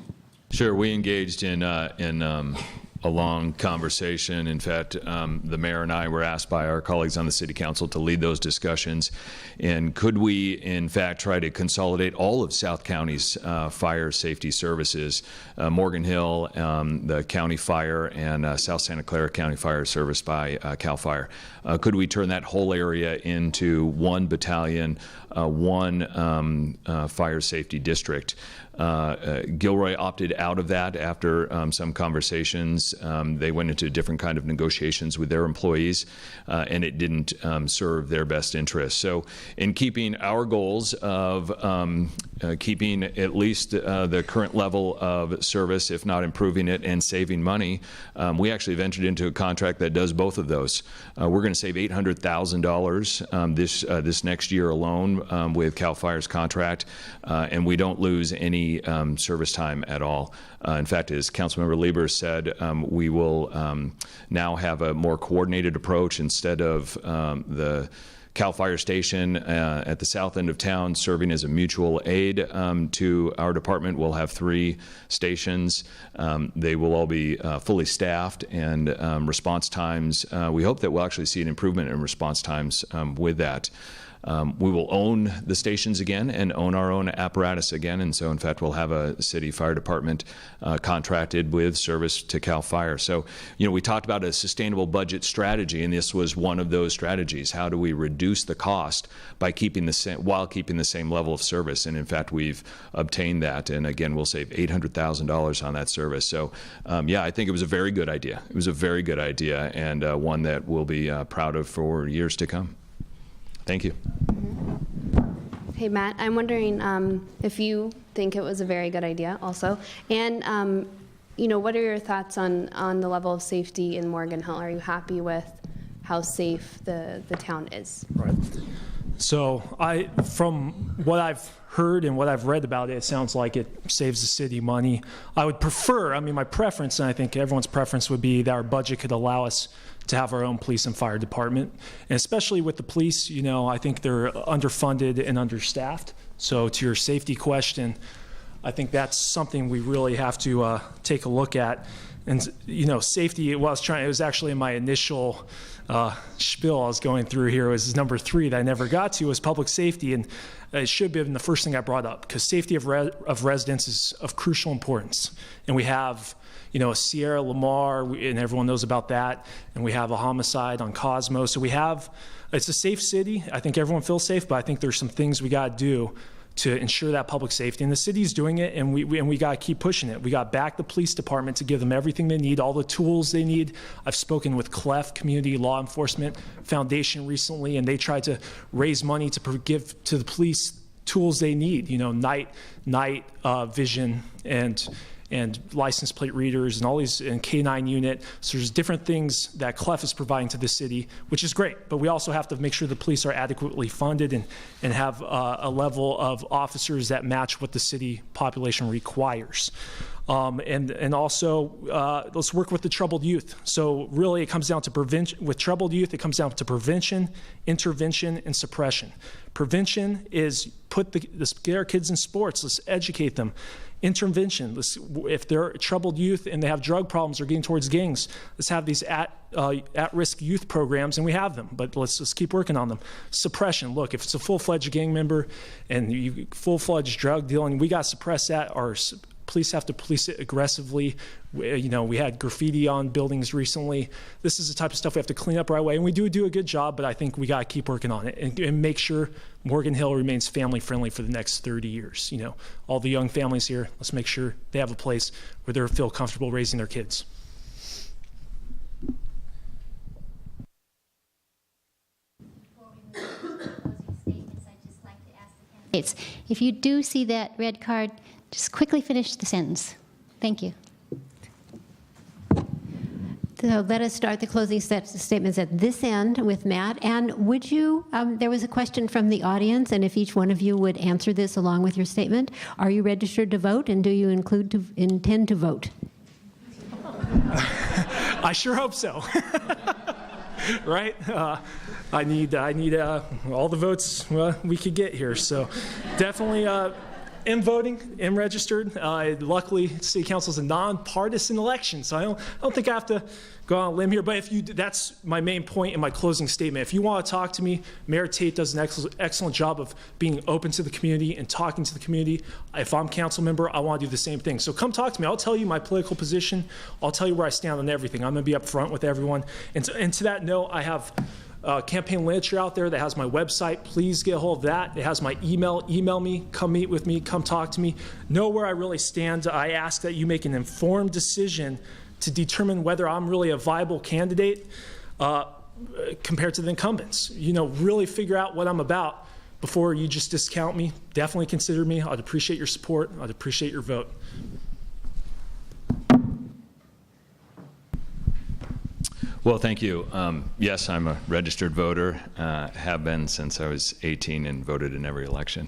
Sure, we engaged in a long conversation. In fact, the mayor and I were asked by our colleagues on the city council to lead those discussions. And could we, in fact, try to consolidate all of South County's fire safety services, Morgan Hill, the county fire, and South Santa Clara County Fire serviced by CAL FIRE? Could we turn that whole area into one battalion, one fire safety district? Gilroy opted out of that after some conversations. They went into a different kind of negotiations with their employees, and it didn't serve their best interests. So in keeping our goals of keeping at least the current level of service, if not improving it, and saving money, we actually have entered into a contract that does both of those. We're going to save $800,000 this next year alone with CAL FIRE's contract, and we don't lose any service time at all. In fact, as Councilmember Lieber said, we will now have a more coordinated approach. Instead of the CAL FIRE station at the south end of town serving as a mutual aid to our department. We'll have 3 stations. They will all be fully staffed, and response times, we hope that we'll actually see an improvement in response times with that. We will own the stations again and own our own apparatus again, and so in fact we'll have a city fire department contracted with service to CAL FIRE. So we talked about a sustainable budget strategy, and this was one of those strategies. How do we reduce the cost by keeping while keeping the same level of service? And in fact we've obtained that, and again we'll save $800,000 on that service. So yeah, I think it was a very good idea. It was a very good idea, and one that we'll be proud of for years to come. Thank you. Hey, Matt, I'm wondering if you think it was a very good idea also. And, what are your thoughts on the level of safety in Morgan Hill? Are you happy with how safe the town is? Right. So from what I've heard and what I've read about it, it sounds like it saves the city money. I would prefer, my preference, and I think everyone's preference would be that our budget could allow us to have our own police and fire department. And especially with the police, I think they're underfunded and understaffed. So to your safety question, I think that's something we really have to take a look at. And safety, it was actually in my initial spiel I was going through here, was number 3 that I never got to, was public safety. And it should have been the first thing I brought up, because safety of residents is of crucial importance. And we have Sierra Lamar, and everyone knows about that, and we have a homicide on Cosmo. So it's a safe city. I think everyone feels safe, but I think there's some things we got to do to ensure that public safety. And the city's doing it, and we got to keep pushing it. We got to back the police department to give them everything they need, all the tools they need. I've spoken with CLEF, Community Law Enforcement Foundation, recently, and they tried to raise money to give to the police tools they need, night vision and license plate readers and all these, and K-9 unit. So there's different things that Clef is providing to the city, which is great. But we also have to make sure the police are adequately funded and have a level of officers that match what the city population requires. And also, let's work with the troubled youth. So really it comes down to prevention. With troubled youth, it comes down to prevention, intervention, and suppression. Prevention is let's get our kids in sports. Let's educate them. Intervention, if they're troubled youth and they have drug problems or getting towards gangs, let's have these at-risk youth programs, and we have them, but let's keep working on them. Suppression, look, if it's a full-fledged gang member and you full-fledged drug dealing, we got to suppress that. Our police have to police it aggressively. We had graffiti on buildings recently. This is the type of stuff we have to clean up right away, and we do a good job, but I think we got to keep working on it and make sure Morgan Hill remains family-friendly for the next 30 years. All the young families here, let's make sure they have a place where they feel comfortable raising their kids. If you do see that red card, just quickly finish the sentence. Thank you. So let us start the closing statements at this end with Matt. And would you, there was a question from the audience, and if each one of you would answer this along with your statement. Are you registered to vote, and do you intend to vote? I sure hope so. Right? I need all the votes we could get here. So definitely am voting, am registered. Luckily, City Council is a nonpartisan election, so I don't think I have to go on a limb here. But that's my main point in my closing statement. If you want to talk to me, Mayor Tate does an excellent job of being open to the community and talking to the community. If I'm council member, I want to do the same thing. So come talk to me. I'll tell you my political position. I'll tell you where I stand on everything. I'm going to be up front with everyone. And to that note, I have campaign literature out there that has my website. Please get a hold of that. It has my email. Email me, come meet with me, come talk to me. Know where I really stand. I ask that you make an informed decision to determine whether I'm really a viable candidate compared to the incumbents. Really figure out what I'm about before you just discount me. Definitely consider me. I'd appreciate your support. I'd appreciate your vote. Well, thank you. Yes, I'm a registered voter, have been since I was 18 and voted in every election.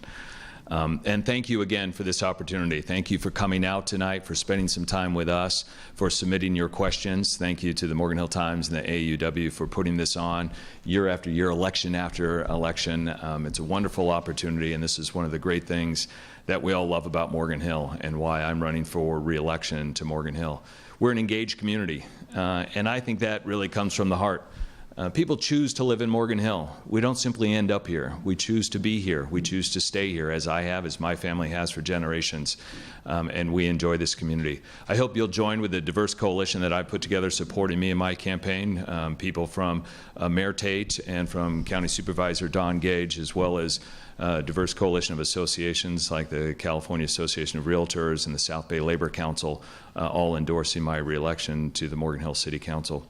And thank you again for this opportunity. Thank you for coming out tonight, for spending some time with us, for submitting your questions. Thank you to the Morgan Hill Times and the AAUW for putting this on year after year, election after election. It's a wonderful opportunity, and this is one of the great things that we all love about Morgan Hill and why I'm running for re-election to Morgan Hill. We're an engaged community, and I think that really comes from the heart. People choose to live in Morgan Hill. We don't simply end up here. We choose to be here. We choose to stay here, as I have, as my family has for generations, and we enjoy this community. I hope you'll join with the diverse coalition that I put together supporting me in my campaign, people from Mayor Tate and from County Supervisor Don Gage, as well as a diverse coalition of associations like the California Association of Realtors and the South Bay Labor Council, all endorsing my re-election to the Morgan Hill City Council.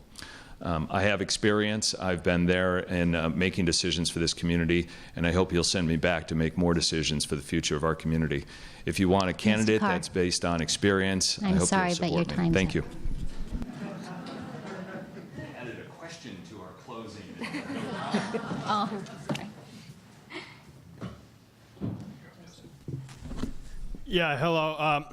I have experience. I've been there in making decisions for this community, and I hope you'll send me back to make more decisions for the future of our community. If you want a candidate that's based on experience, I hope you'll support me. Thank you. I added a question to our closing. Oh, sorry. Yeah, hello.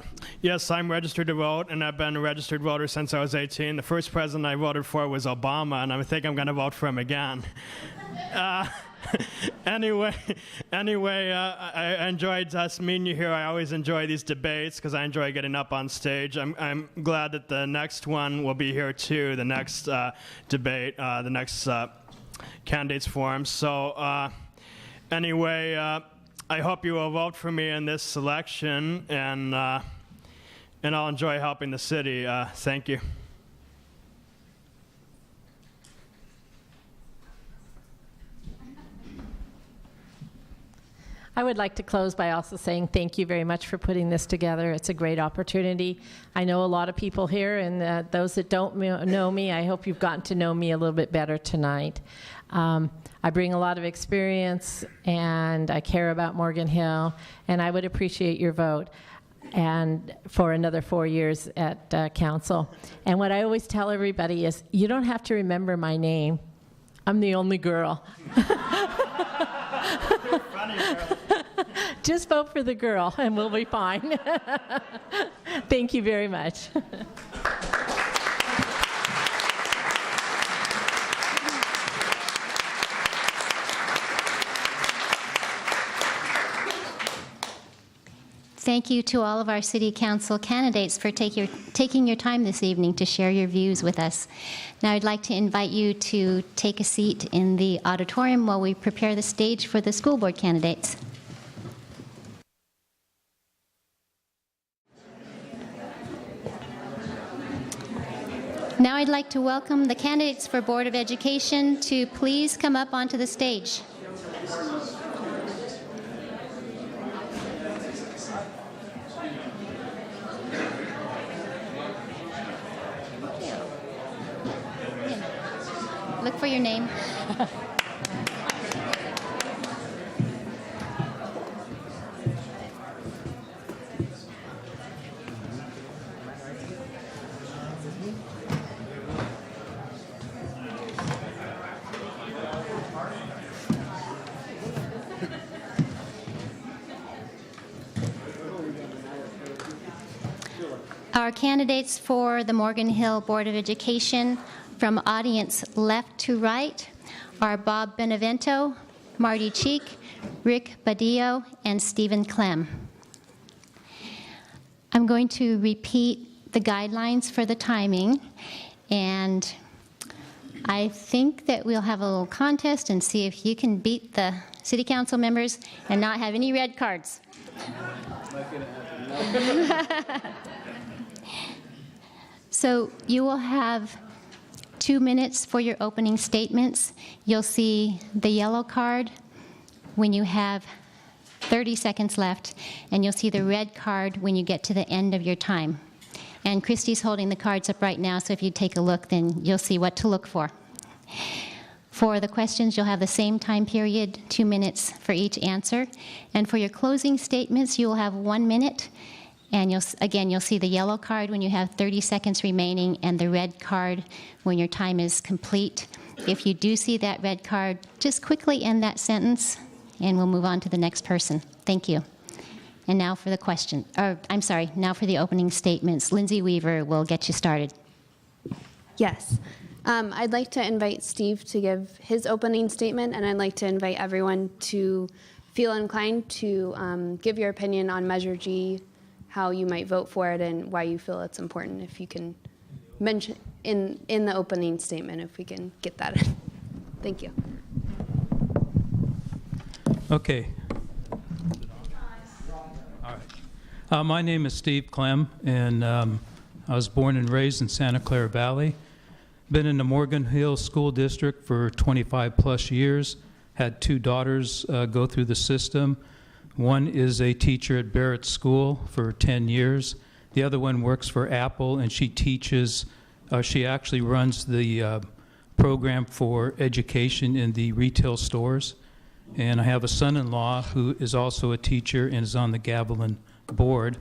Yes, I'm registered to vote, and I've been a registered voter since I was 18. The first president I voted for was Obama, and I think I'm going to vote for him again. Anyway, I enjoyed meeting you here. I always enjoy these debates because I enjoy getting up on stage. I'm glad that the next one will be here too, the next debate, the next candidates forum. So anyway, I hope you will vote for me in this election, and I'll enjoy helping the city. Thank you. I would like to close by also saying thank you very much for putting this together. It's a great opportunity. I know a lot of people here, and those that don't know me, I hope you've gotten to know me a little bit better tonight. I bring a lot of experience, and I care about Morgan Hill, and I would appreciate your vote. and for another 4 years at council. And what I always tell everybody is, you don't have to remember my name. I'm the only girl. Just vote for the girl and we'll be fine. Thank you very much. Thank you to all of our City Council candidates for taking your time this evening to share your views with us. Now I'd like to invite you to take a seat in the auditorium while we prepare the stage for the school board candidates. Now I'd like to welcome the candidates for Board of Education to please come up onto the stage. Look for your name. Our candidates for the Morgan Hill Board of Education, from audience left to right, are Bob Benevento, Marty Cheek, Rick Badillo, and Stephen Clem. I'm going to repeat the guidelines for the timing, and I think that we'll have a little contest and see if you can beat the city council members and not have any red cards. So you will have 2 minutes for your opening statements. You'll see the yellow card when you have 30 seconds left, and you'll see the red card when you get to the end of your time. And Christy's holding the cards up right now, so if you take a look, then you'll see what to look for. For the questions, you'll have the same time period, 2 minutes for each answer. And for your closing statements, you will have 1 minute. And you'll see the yellow card when you have 30 seconds remaining and the red card when your time is complete. If you do see that red card, just quickly end that sentence and we'll move on to the next person. Thank you. And now for the question, now for the opening statements. Lindsay Weaver will get you started. Yes. I'd like to invite Steve to give his opening statement, and I'd like to invite everyone to feel inclined to give your opinion on Measure G, how you might vote for it, and why you feel it's important. If you can mention in the opening statement, if we can get that in. Thank you. Okay. All right. My name is Steve Clem, and I was born and raised in Santa Clara Valley. Been in the Morgan Hill School District for 25 plus years. Had 2 daughters go through the system. One is a teacher at Barrett School for 10 years. The other one works for Apple, and she teaches, she actually runs the program for education in the retail stores. And I have a son-in-law who is also a teacher and is on the Gavilan board.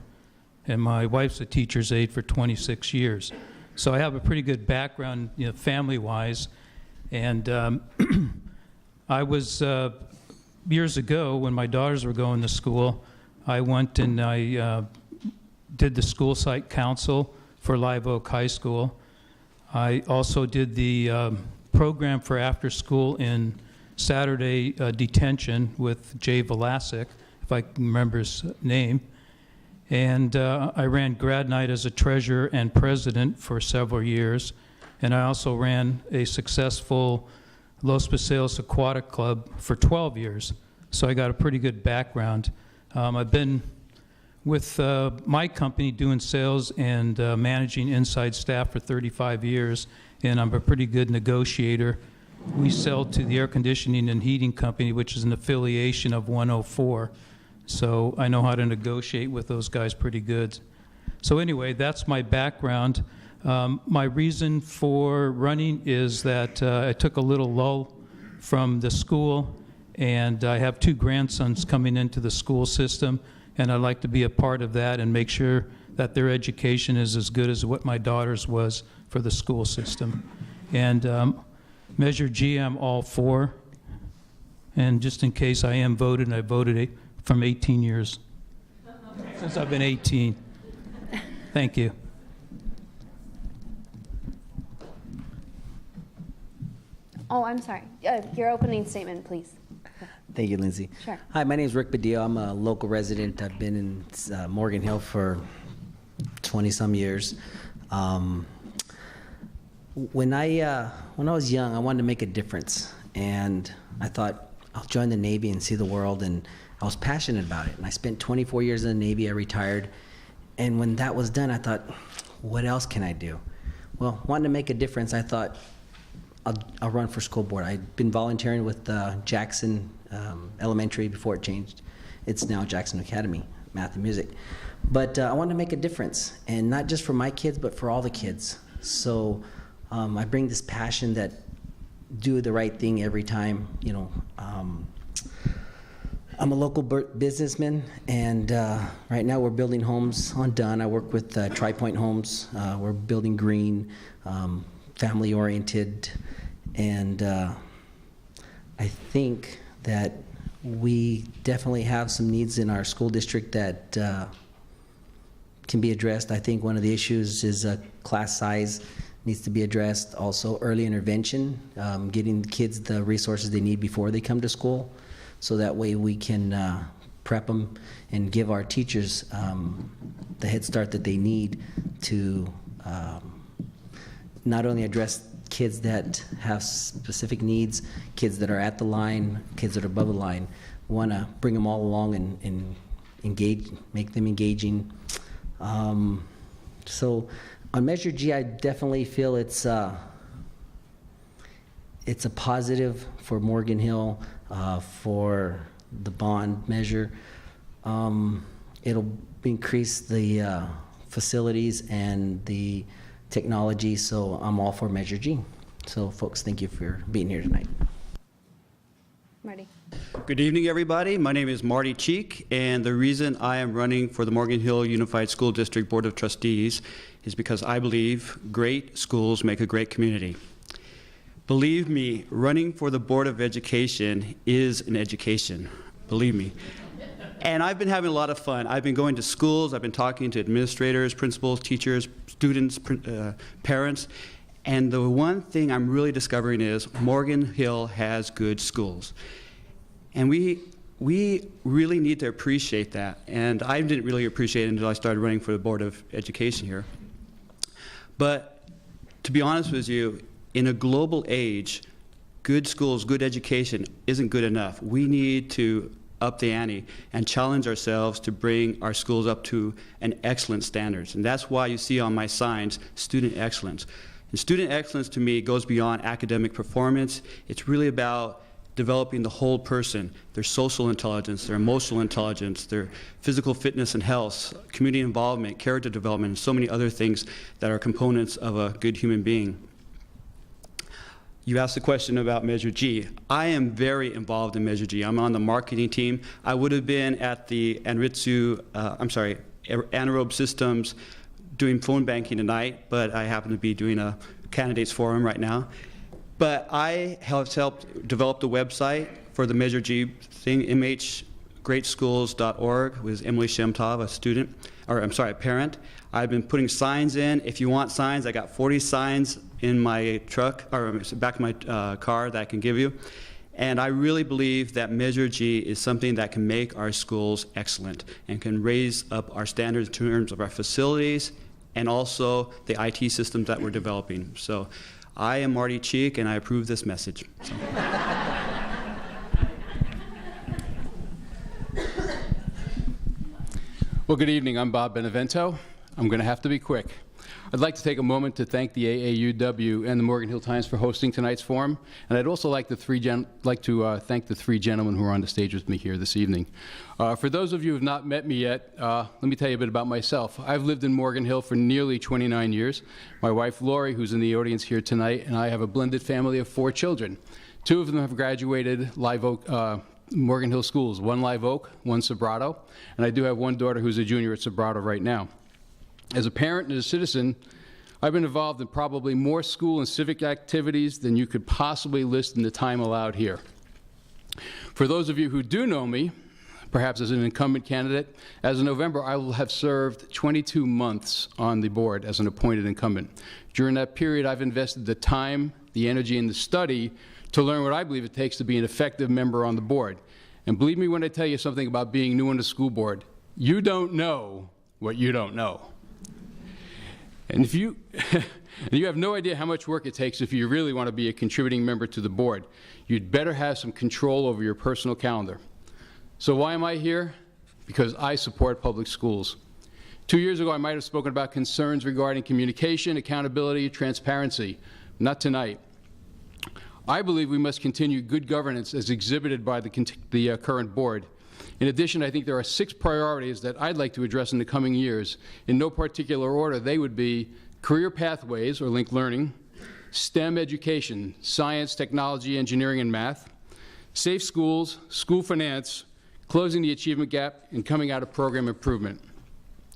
And my wife's a teacher's aide for 26 years. So I have a pretty good background, family-wise. And I was... years ago, when my daughters were going to school, I went and I did the school site council for Live Oak High School. I also did the program for after school in Saturday detention with Jay Velasic, if I can remember his name. And I ran grad night as a treasurer and president for several years. And I also ran a successful Los Paseos Aquatic Club for 12 years. So I got a pretty good background. I've been with my company doing sales and managing inside staff for 35 years, and I'm a pretty good negotiator. We sell to the air conditioning and heating company, which is an affiliation of 104. So I know how to negotiate with those guys pretty good. So anyway, that's my background. My reason for running is that I took a little lull from the school, and I have 2 grandsons coming into the school system, and I'd like to be a part of that and make sure that their education is as good as what my daughter's was for the school system. And Measure G, I'm all for. And just in case I am voted, I voted from 18 years, since I've been 18. Thank you. Oh, I'm sorry. Your opening statement, please. Thank you, Lindsay. Sure. Hi, my name is Rick Badillo. I'm a local resident. I've been in Morgan Hill for 20-some years. When I was young, I wanted to make a difference, and I thought I'll join the Navy and see the world, and I was passionate about it. And I spent 24 years in the Navy. I retired, and when that was done, I thought, what else can I do? Well, wanting to make a difference, I thought I'll run for school board. I'd been volunteering with Jackson Elementary before it changed. It's now Jackson Academy, Math and Music. But I wanted to make a difference, and not just for my kids, but for all the kids. So I bring this passion that do the right thing every time. You know, I'm a local businessman, and right now we're building homes on Dunn. I work with Tri-Point Homes. We're building green, family-oriented, and I think that we definitely have some needs in our school district that can be addressed. I think one of the issues is class size needs to be addressed. Also, early intervention, getting kids the resources they need before they come to school, so that way we can prep them and give our teachers the head start that they need to not only address kids that have specific needs, kids that are at the line, kids that are above the line. We want to bring them all along and engage, make them engaging. So on Measure G, I definitely feel it's a positive for Morgan Hill, for the bond measure. It'll increase the facilities and the technology, so I'm all for Measure G. So folks, thank you for being here tonight. Marty. Good evening, everybody. My name is Marty Cheek, and the reason I am running for the Morgan Hill Unified School District Board of Trustees is because I believe great schools make a great community. Believe me, running for the Board of Education is an education. Believe me. And I've been having a lot of fun. I've been going to schools, I've been talking to administrators, principals, teachers, students, parents, and the one thing I'm really discovering is Morgan Hill has good schools. And we really need to appreciate that. And I didn't really appreciate it until I started running for the Board of Education here. But to be honest with you, in a global age, good schools, good education isn't good enough. We need to up the ante and challenge ourselves to bring our schools up to an excellent standards. And that's why you see on my signs, student excellence. And student excellence to me goes beyond academic performance. It's really about developing the whole person, their social intelligence, their emotional intelligence, their physical fitness and health, community involvement, character development, and so many other things that are components of a good human being. You asked the question about Measure G. I am very involved in Measure G. I'm on the marketing team. I would have been at the Anaerobe Systems doing phone banking tonight, but I happen to be doing a candidates forum right now. But I have helped develop the website for the Measure G thing, mhgreatschools.org, with Emily Shemtov, a parent. I've been putting signs in. If you want signs, I got 40 signs in my truck, or back of my car that I can give you. And I really believe that Measure G is something that can make our schools excellent and can raise up our standards in terms of our facilities and also the IT systems that we're developing. So I am Marty Cheek, and I approve this message. So. Well, good evening. I'm Bob Benevento. I'm going to have to be quick. I'd like to take a moment to thank the AAUW and the Morgan Hill Times for hosting tonight's forum, and I'd also like to thank the three gentlemen who are on the stage with me here this evening. For those of you who have not met me yet, let me tell you a bit about myself. I've lived in Morgan Hill for nearly 29 years. My wife, Lori, who's in the audience here tonight, and I have a blended family of 4 children. 2 of them have graduated Live Oak Morgan Hill schools, one Live Oak, one Sobrato, and I do have one daughter who's a junior at Sobrato right now. As a parent and as a citizen, I've been involved in probably more school and civic activities than you could possibly list in the time allowed here. For those of you who do know me, perhaps as an incumbent candidate, as of November, I will have served 22 months on the board as an appointed incumbent. During that period, I've invested the time, the energy, and the study to learn what I believe it takes to be an effective member on the board. And believe me when I tell you something about being new on the school board, you don't know what you don't know. And if you, and you have no idea how much work it takes if you really want to be a contributing member to the board, you'd better have some control over your personal calendar. So why am I here? Because I support public schools. 2 years ago, I might have spoken about concerns regarding communication, accountability, transparency. Not tonight. I believe we must continue good governance as exhibited by the current board. In addition, I think there are 6 priorities that I'd like to address in the coming years. In no particular order, they would be career pathways or linked learning, STEM education, science, technology, engineering, and math, safe schools, school finance, closing the achievement gap, and coming out of program improvement.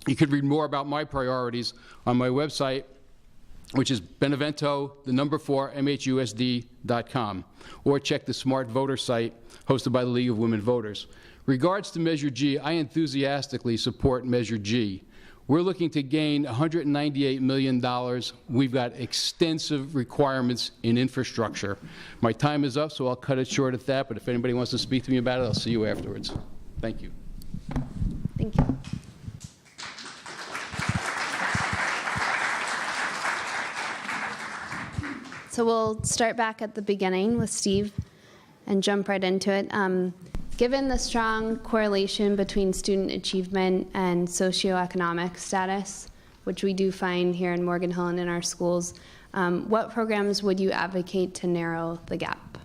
You could read more about my priorities on my website, which is benevento4mhusd.com, or check the Smart Voter site hosted by the League of Women Voters. Regards to Measure G, I enthusiastically support Measure G. We're looking to gain $198 million. We've got extensive requirements in infrastructure. My time is up, so I'll cut it short at that, but if anybody wants to speak to me about it, I'll see you afterwards. Thank you. Thank you. So we'll start back at the beginning with Steve and jump right into it. Given the strong correlation between student achievement and socioeconomic status, which we do find here in Morgan Hill and in our schools, what programs would you advocate to narrow the gap?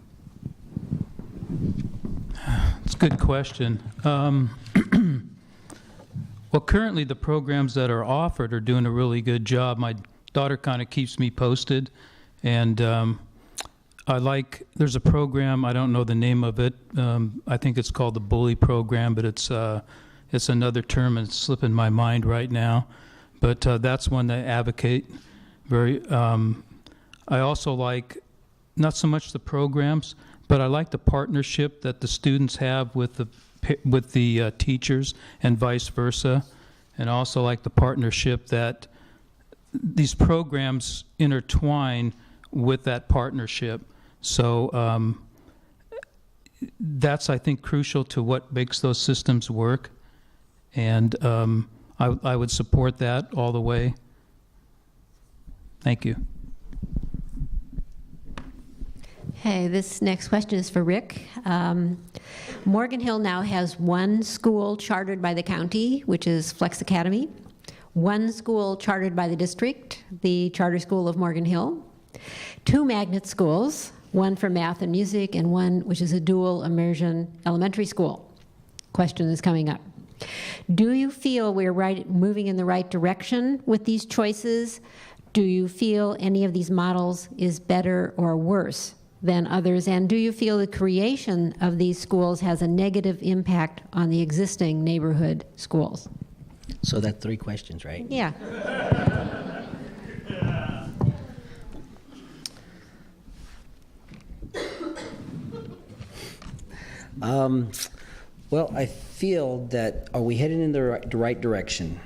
It's a good question. Well, currently the programs that are offered are doing a really good job. My daughter kind of keeps me posted, and there's a program, I don't know the name of it, I think it's called the Bully Program, but it's another term and it's slipping my mind right now. But that's one that I advocate very. I also like, not so much the programs, but I like the partnership that the students have with the teachers and vice versa, and also like the partnership that these programs intertwine with that partnership. So that's, I think, crucial to what makes those systems work, and I would support that all the way. Thank you. Hey, this next question is for Rick. Morgan Hill now has one school chartered by the county, which is Flex Academy, one school chartered by the district, the Charter School of Morgan Hill, 2 magnet schools, one for math and music, and one which is a dual immersion elementary school. Question is coming up. Do you feel we're moving in the right direction with these choices? Do you feel any of these models is better or worse than others? And do you feel the creation of these schools has a negative impact on the existing neighborhood schools? So that's 3 questions, right? Yeah. Well, I feel that, are we heading in the right direction?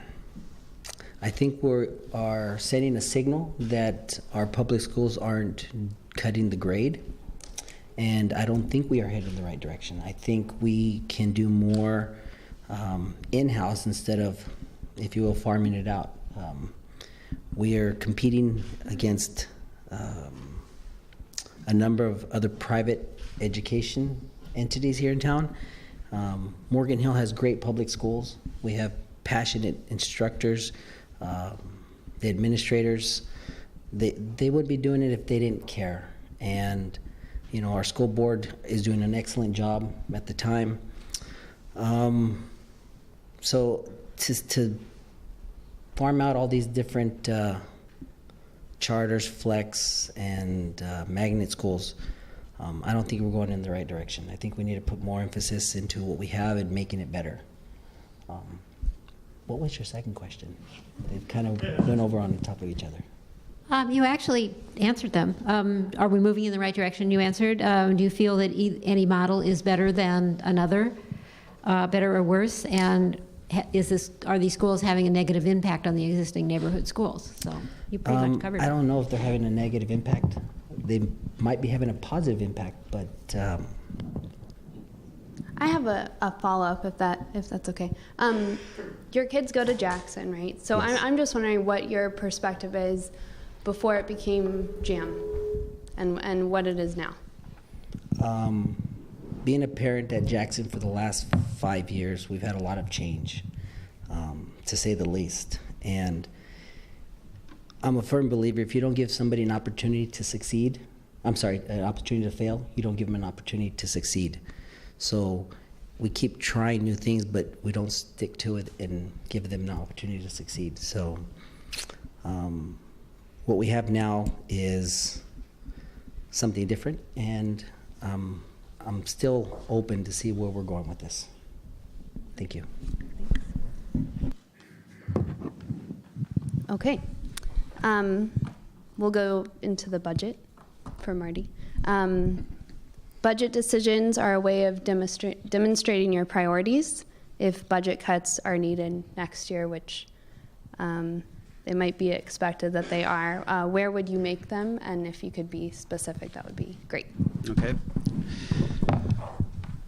I think we are setting a signal that our public schools aren't cutting the grade, and I don't think we are heading in the right direction. I think we can do more in-house instead of, if you will, farming it out. We are competing against a number of other private education entities here in town. Morgan Hill has great public schools. We have passionate instructors, the administrators. They would be doing it if they didn't care. And you know, our school board is doing an excellent job at the time. So to farm out all these different charters, flex, and magnet schools, I don't think we're going in the right direction. I think we need to put more emphasis into what we have and making it better. What was your second question? They kind of went over on top of each other. You actually answered them. Are we moving in the right direction? You answered. Do you feel that any model is better than another, better or worse? And are these schools having a negative impact on the existing neighborhood schools? So you pretty much covered it. I don't know if they're having a negative impact. They might be having a positive impact, but I have a follow-up if that's okay. Your kids go to Jackson, right? So Yes. I'm just wondering what your perspective is before it became JAM and what it is now. Being a parent at Jackson for the last 5 years, we've had a lot of change, to say the least. And I'm a firm believer, if you don't give somebody an opportunity to succeed, an opportunity to fail, you don't give them an opportunity to succeed. So we keep trying new things, but we don't stick to it and give them an opportunity to succeed. So what we have now is something different, and I'm still open to see where we're going with this. Thank you. Okay. We'll go into the budget for Marty. Budget decisions are a way of demonstrating your priorities if budget cuts are needed next year, which they might be expected that they are. Where would you make them? And if you could be specific, that would be great. Okay.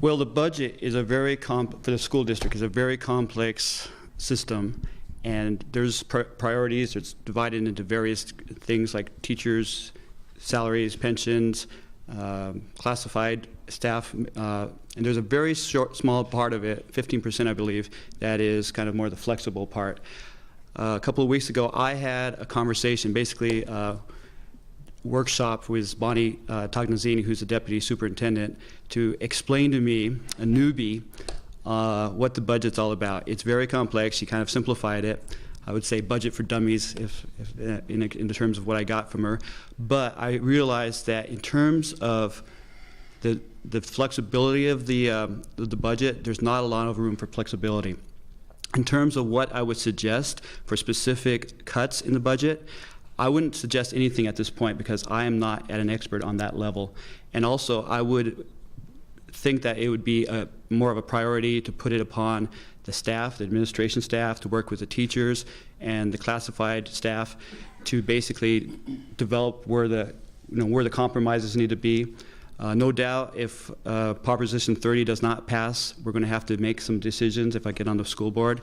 Well, the budget is for the school district is a very complex system, and there's priorities. It's divided into various things like teachers, salaries, pensions, classified staff, and there's a very small part of it, 15% I believe, that is kind of more the flexible part. A couple of weeks ago, I had a conversation, basically a workshop with Bonnie Tognazzini, who's the deputy superintendent, to explain to me, a newbie, what the budget's all about. It's very complex. She kind of simplified it. I would say budget for dummies in the terms of what I got from her. But I realized that in terms of the flexibility of the budget, there's not a lot of room for flexibility. In terms of what I would suggest for specific cuts in the budget, I wouldn't suggest anything at this point because I am not an expert on that level. And also, I would think that it would be more of a priority to put it upon the staff, the administration staff, to work with the teachers and the classified staff to basically develop where the compromises need to be. No doubt, if Proposition 30 does not pass, we're going to have to make some decisions if I get on the school board.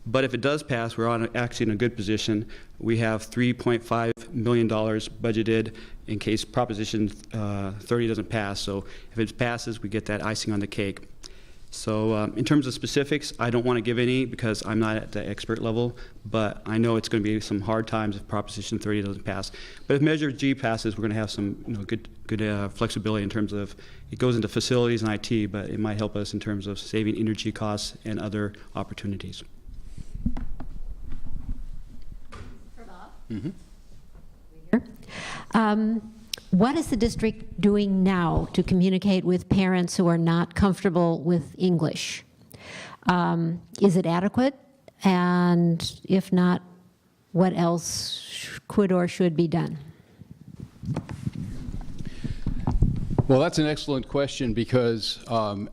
But if it does pass, we're actually in a good position. We have $3.5 million budgeted in case Proposition 30 doesn't pass. So if it passes, we get that icing on the cake. So in terms of specifics, I don't want to give any because I'm not at the expert level, but I know it's going to be some hard times if Proposition 30 doesn't pass. But if Measure G passes, we're going to have some good flexibility in terms of, it goes into facilities and IT, but it might help us in terms of saving energy costs and other opportunities. Mm-hmm. What is the district doing now to communicate with parents who are not comfortable with English? Is it adequate? And if not, what else could or should be done? Well, that's an excellent question because,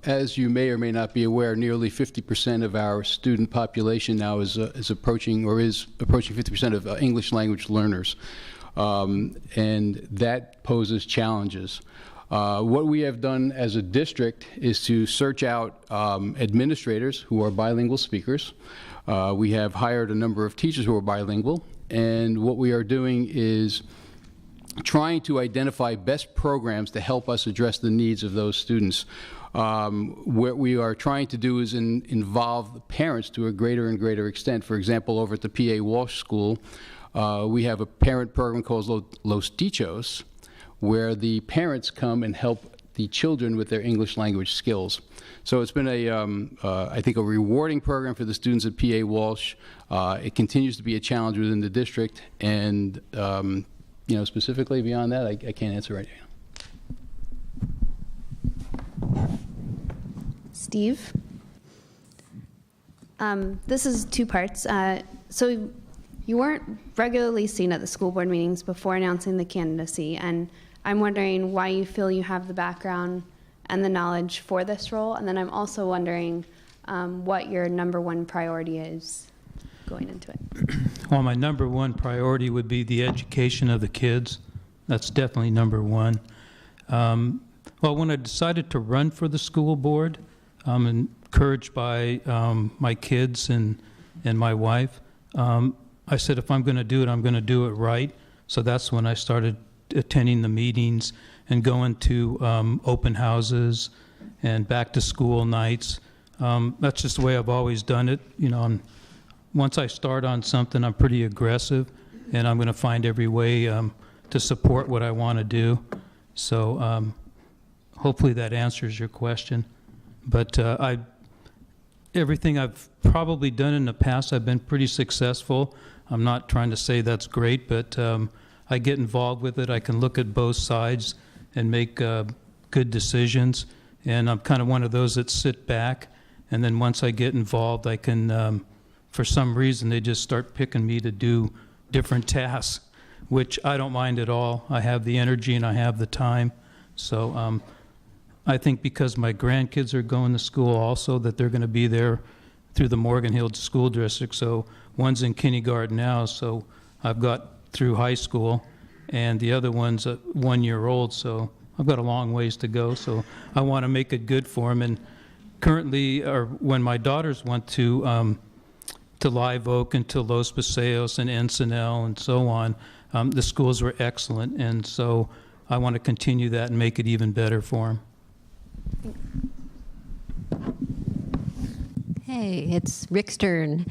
as you may or may not be aware, nearly 50% of our student population now is approaching 50% of English language learners. And that poses challenges. What we have done as a district is to search out administrators who are bilingual speakers. We have hired a number of teachers who are bilingual, and what we are doing is trying to identify best programs to help us address the needs of those students. What we are trying to do is involve the parents to a greater and greater extent. For example, over at the P.A. Walsh School, we have a parent program called Los Dichos, where the parents come and help the children with their English language skills. So it's been I think, a rewarding program for the students at P.A. Walsh. It continues to be a challenge within the district, and specifically beyond that, I can't answer right now. Steve? This is two parts. So you weren't regularly seen at the school board meetings before announcing the candidacy, and I'm wondering why you feel you have the background and the knowledge for this role, and then I'm also wondering what your number one priority is going into it. Well, my number one priority would be the education of the kids. That's definitely number one. Well, when I decided to run for the school board, I'm encouraged by my kids and my wife. I said, if I'm going to do it, I'm going to do it right. So that's when I started attending the meetings and going to open houses and back to school nights. That's just the way I've always done it. You know, once I start on something, I'm pretty aggressive, and I'm going to find every way to support what I want to do. So hopefully that answers your question. But everything I've probably done in the past, I've been pretty successful. I'm not trying to say that's great, but I get involved with it. I can look at both sides and make good decisions. And I'm kind of one of those that sit back, and then once I get involved, I can, for some reason, they just start picking me to do different tasks, which I don't mind at all. I have the energy and I have the time. So I think because my grandkids are going to school also, that they're going to be there through the Morgan Hill School District. So one's in kindergarten now, so I've got through high school, and the other one's 1 year old, so I've got a long ways to go. So I want to make it good for them. And currently, or when my daughters went to Live Oak and to Los Paseos and Encinal and so on, the schools were excellent, and so I want to continue that and make it even better for them. Hey, it's Rick's turn.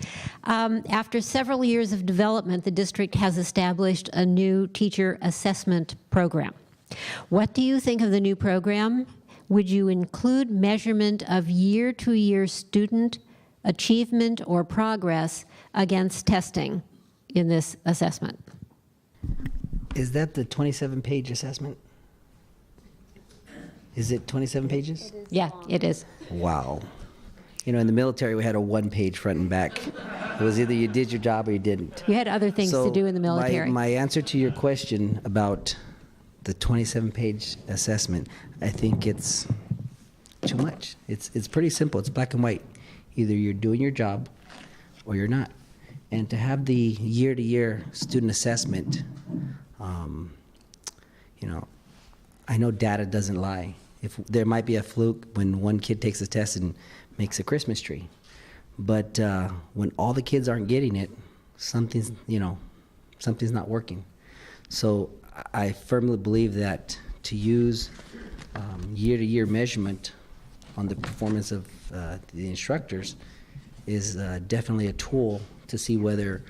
After several years of development, the district has established a new teacher assessment program. What do you think of the new program? Would you include measurement of year-to-year student achievement or progress against testing in this assessment? Is that the 27-page assessment? Is it 27 pages? Yeah, it is. Wow. You know, in the military, we had a one-page front and back. It was either you did your job or you didn't. You had other things to do in the military. My answer to your question about the 27-page assessment, I think it's too much. It's pretty simple. It's black and white. Either you're doing your job or you're not. And to have the year-to-year student assessment, you know, I know data doesn't lie. If there might be a fluke when one kid takes a test and makes a Christmas tree, but when all the kids aren't getting it, something's not working. So I firmly believe that to use year-to-year measurement on the performance of the instructors is definitely a tool to see whether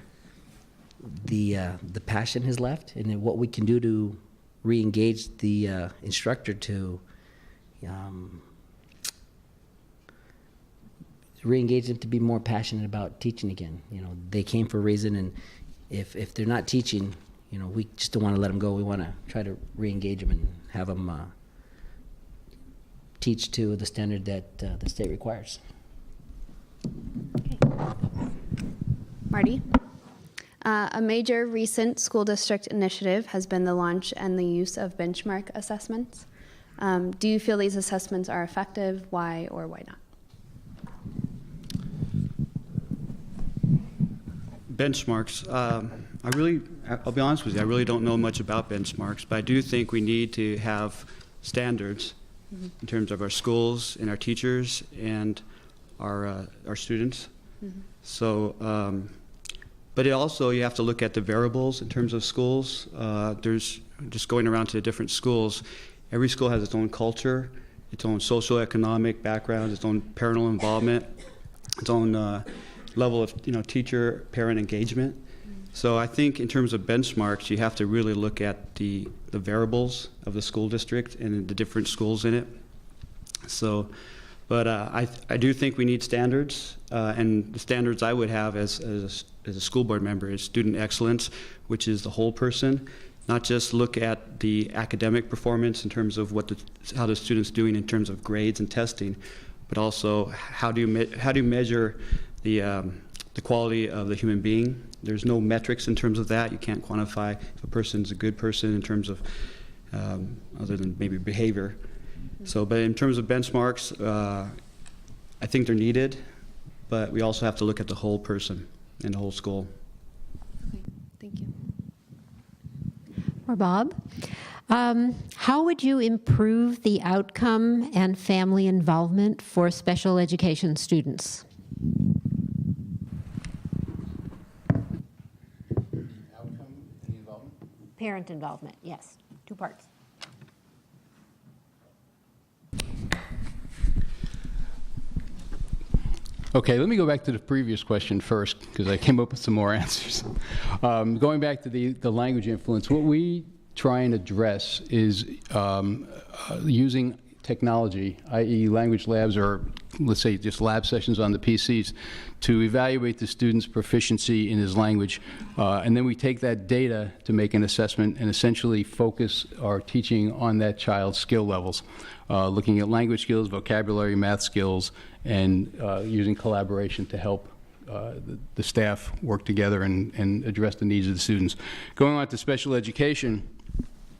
the passion has left and then what we can do to re-engage the instructor to re-engage them to be more passionate about teaching again. You know, they came for a reason, and if they're not teaching, you know, we just don't want to let them go. We want to try to re-engage them and have them teach to the standard that the state requires. Okay. Marty? A major recent school district initiative has been the launch and the use of benchmark assessments. Do you feel these assessments are effective? Why or why not? Benchmarks. I'll be honest with you, I really don't know much about benchmarks, but I do think we need to have standards in terms of our schools and our teachers and our students. So, but it also, you have to look at the variables in terms of schools. There's just going around to different schools. Every school has its own culture, its own socioeconomic background, its own parental involvement, its own level of teacher-parent engagement. So I think in terms of benchmarks, you have to really look at the variables of the school district and the different schools in it. So, but I do think we need standards, and the standards I would have as a school board member is student excellence, which is the whole person, not just look at the academic performance in terms of how the student's doing in terms of grades and testing, but also how do you measure the quality of the human being. There's no metrics in terms of that. You can't quantify if a person's a good person in terms of other than maybe behavior. So, but in terms of benchmarks, I think they're needed, but we also have to look at the whole person and the whole school. Okay, thank you. Or Bob, how would you improve the outcome and family involvement for special education students? Outcome and involvement? Parent involvement, yes. 2 parts. Okay, let me go back to the previous question first, because I came up with some more answers. Going back to the language influence, what we try and address is using technology, i.e. language labs, or let's say just lab sessions on the PCs, to evaluate the student's proficiency in his language. And then we take that data to make an assessment and essentially focus our teaching on that child's skill levels, looking at language skills, vocabulary, math skills, and using collaboration to help the staff work together and address the needs of the students. Going on to special education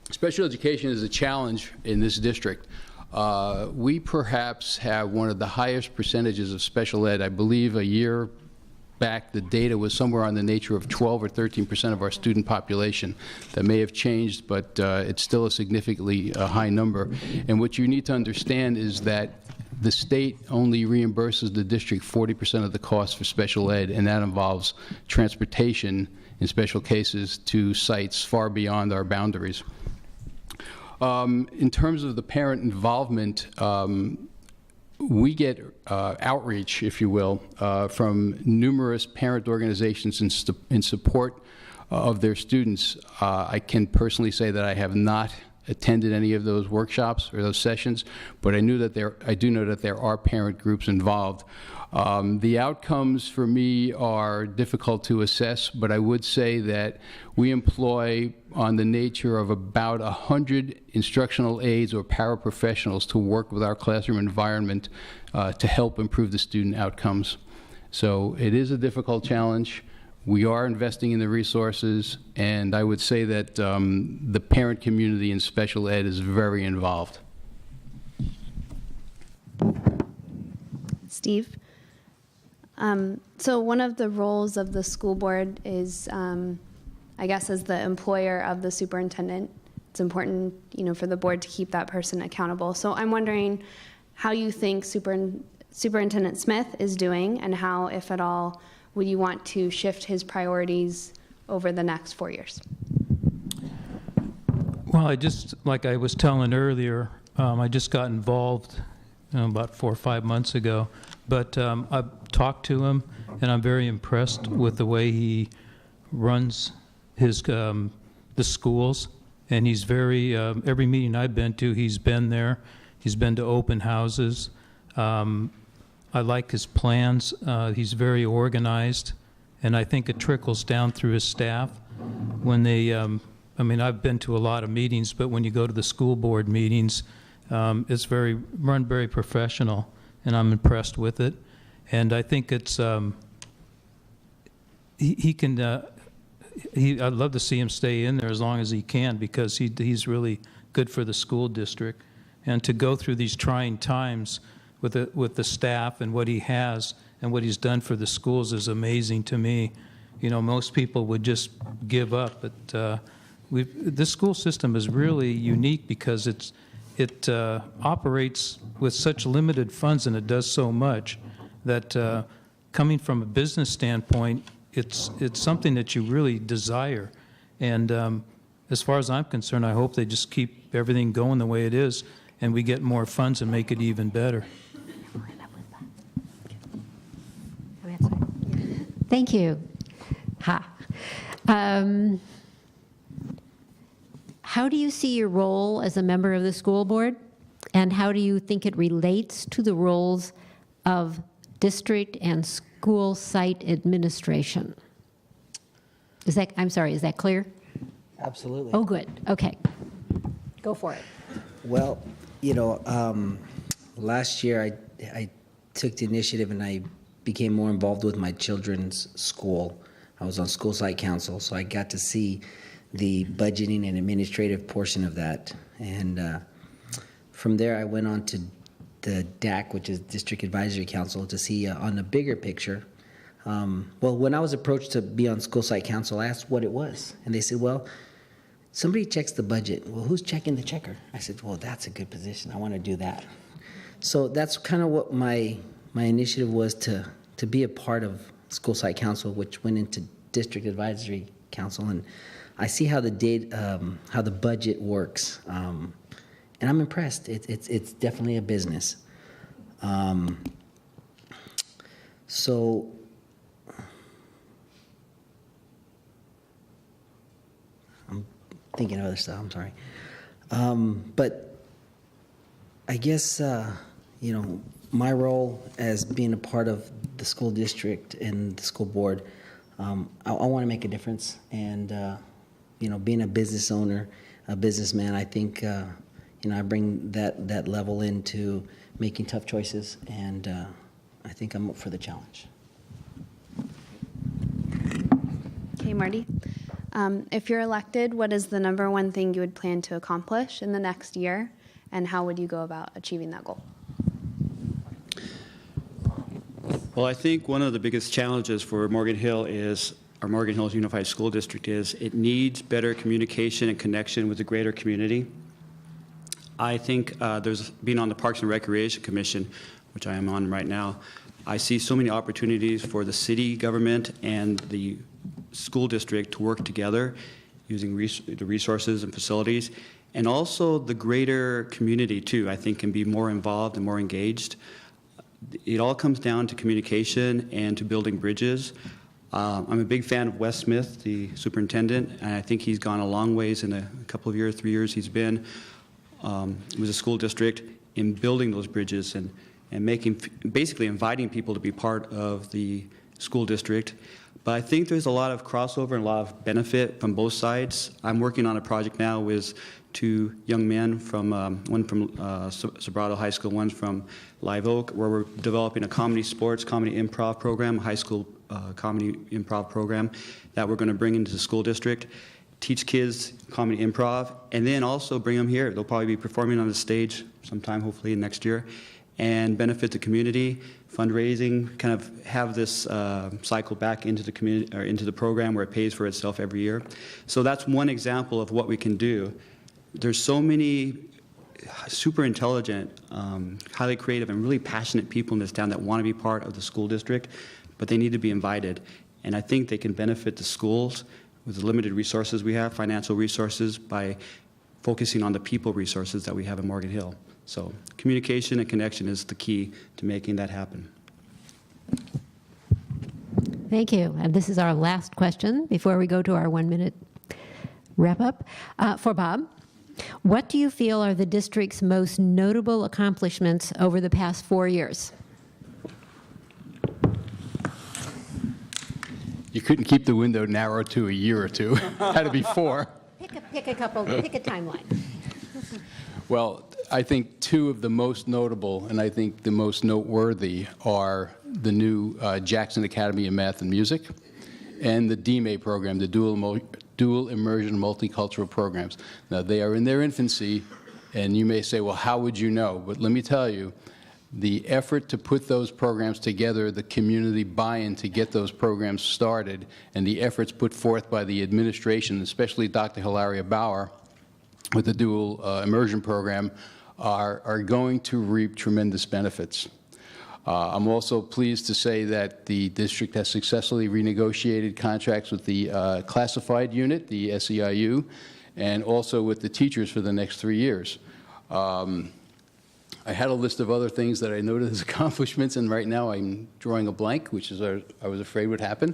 is a challenge in this district. We perhaps have one of the highest percentages of special ed. I believe a year back the data was somewhere on the nature of 12 or 13% of our student population. That may have changed, but it's still a significantly high number. And what you need to understand is that the state only reimburses the district 40% of the cost for special ed, and that involves transportation in special cases to sites far beyond our boundaries. In terms of the parent involvement, we get outreach, if you will, from numerous parent organizations in support of their students. I can personally say that I have not attended any of those workshops or those sessions, but I do know that there are parent groups involved. The outcomes for me are difficult to assess, but I would say that we employ on the nature of about 100 instructional aides or paraprofessionals to work with our classroom environment to help improve the student outcomes. So it is a difficult challenge. We are investing in the resources, and I would say that the parent community in special ed is very involved. Steve? So one of the roles of the school board is, I guess, as the employer of the superintendent. It's important, for the board to keep that person accountable. So I'm wondering how you think Superintendent Smith is doing, and how, if at all, would you want to shift his priorities over the next 4 years? Well, like I was telling earlier, I just got involved about 4 or 5 months ago, but I've talked to him, and I'm very impressed with the way he runs his the schools, and he's very, every meeting I've been to, he's been there. He's been to open houses. I like his plans. He's very organized, and I think it trickles down through his staff. When they, I've been to a lot of meetings, but when you go to the school board meetings, it's run very professional, and I'm impressed with it. And I think it's, I'd love to see him stay in there as long as he can, because he's really good for the school district. And to go through these trying times with the staff and what he has and what he's done for the schools is amazing to me. Most people would just give up, but this school system is really unique because it operates with such limited funds, and it does so much that coming from a business standpoint, it's something that you really desire. And as far as I'm concerned, I hope they just keep everything going the way it is, and we get more funds and make it even better. Thank you. How do you see your role as a member of the school board, and how do you think it relates to the roles of district and school site administration? Is that clear? Absolutely. Oh, good. Okay. Go for it. Well, last year I took the initiative and I became more involved with my children's school. I was on school site council, so I got to see the budgeting and administrative portion of that. And from there, I went on to the DAC, which is District Advisory Council, to see on the bigger picture. Well, when I was approached to be on school site council, I asked what it was. And they said, well, somebody checks the budget. Well, who's checking the checker? I said, well, that's a good position. I want to do that. So that's kind of what my initiative was, to be a part of school site council, which went into District Advisory Council. And I see how the budget works. And I'm impressed. It's definitely a business. So I'm thinking of other stuff. I'm sorry. But I guess, my role as being a part of the school district and the school board, I want to make a difference. And, being a business owner, a businessman, I think, I bring that level into making tough choices, and I think I'm up for the challenge. Okay, Marty. If you're elected, what is the number one thing you would plan to accomplish in the next year, and how would you go about achieving that goal? Well, I think one of the biggest challenges for Morgan Hill Unified School District is it needs better communication and connection with the greater community. I think being on the Parks and Recreation Commission, which I am on right now, I see so many opportunities for the city government and the school district to work together using the resources and facilities. And also the greater community, too, I think can be more involved and more engaged. It all comes down to communication and to building bridges. I'm a big fan of Wes Smith, the superintendent, and I think he's gone a long ways in a couple of years, 3 years he's been with the school district in building those bridges and basically inviting people to be part of the school district. But I think there's a lot of crossover and a lot of benefit from both sides. I'm working on a project now with two young men one from Sobrato High School, one from Live Oak, where we're developing a comedy improv program, a high school comedy improv program that we're going to bring into the school district, teach kids comedy improv, and then also bring them here. They'll probably be performing on the stage sometime, hopefully next year, and benefit the community, fundraising, kind of have this cycle back into the community or into the program where it pays for itself every year. So that's one example of what we can do. There's so many super intelligent, highly creative, and really passionate people in this town that want to be part of the school district, but they need to be invited. And I think they can benefit the schools with the limited resources we have, financial resources, by focusing on the people resources that we have in Morgan Hill. So communication and connection is the key to making that happen. Thank you. And this is our last question before we go to our 1-minute wrap-up. For Bob, what do you feel are the district's most notable accomplishments over the past 4 years? You couldn't keep the window narrow to a year or two. Had to be 4. Pick a timeline. Well, I think 2 of the most notable, and I think the most noteworthy, are the new Jackson Academy of Math and Music and the DMA program, the Dual Immersion Multicultural Programs. Now, they are in their infancy, and you may say, well, how would you know? But let me tell you, the effort to put those programs together, the community buy-in to get those programs started, and the efforts put forth by the administration, especially Dr. Hilaria Bauer, with the dual immersion program, are going to reap tremendous benefits. I'm also pleased to say that the district has successfully renegotiated contracts with the classified unit, the SEIU, and also with the teachers for the next 3 years. I had a list of other things that I noted as accomplishments, and right now I'm drawing a blank, which is I was afraid would happen.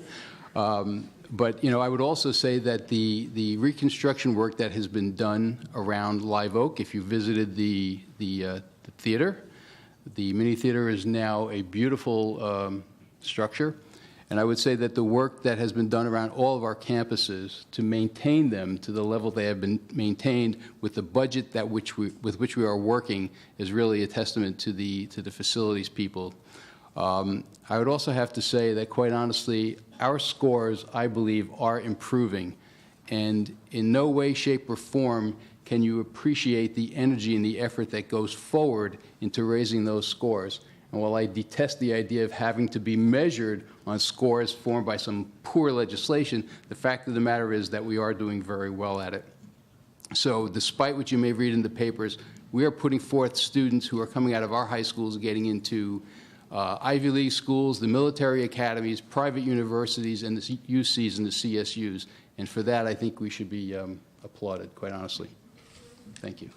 But I would also say that the reconstruction work that has been done around Live Oak, if you visited the theater, the mini theater is now a beautiful structure, And I would say that the work that has been done around all of our campuses to maintain them to the level they have been maintained with the budget with which we are working is really a testament to the facilities people. I would also have to say that, quite honestly, our scores, I believe, are improving. And in no way, shape, or form can you appreciate the energy and the effort that goes forward into raising those scores. And while I detest the idea of having to be measured on scores formed by some poor legislation, the fact of the matter is that we are doing very well at it. So despite what you may read in the papers, we are putting forth students who are coming out of our high schools getting into Ivy League schools, the military academies, private universities, and the UCs and the CSUs. And for that, I think we should be applauded, quite honestly. Thank you.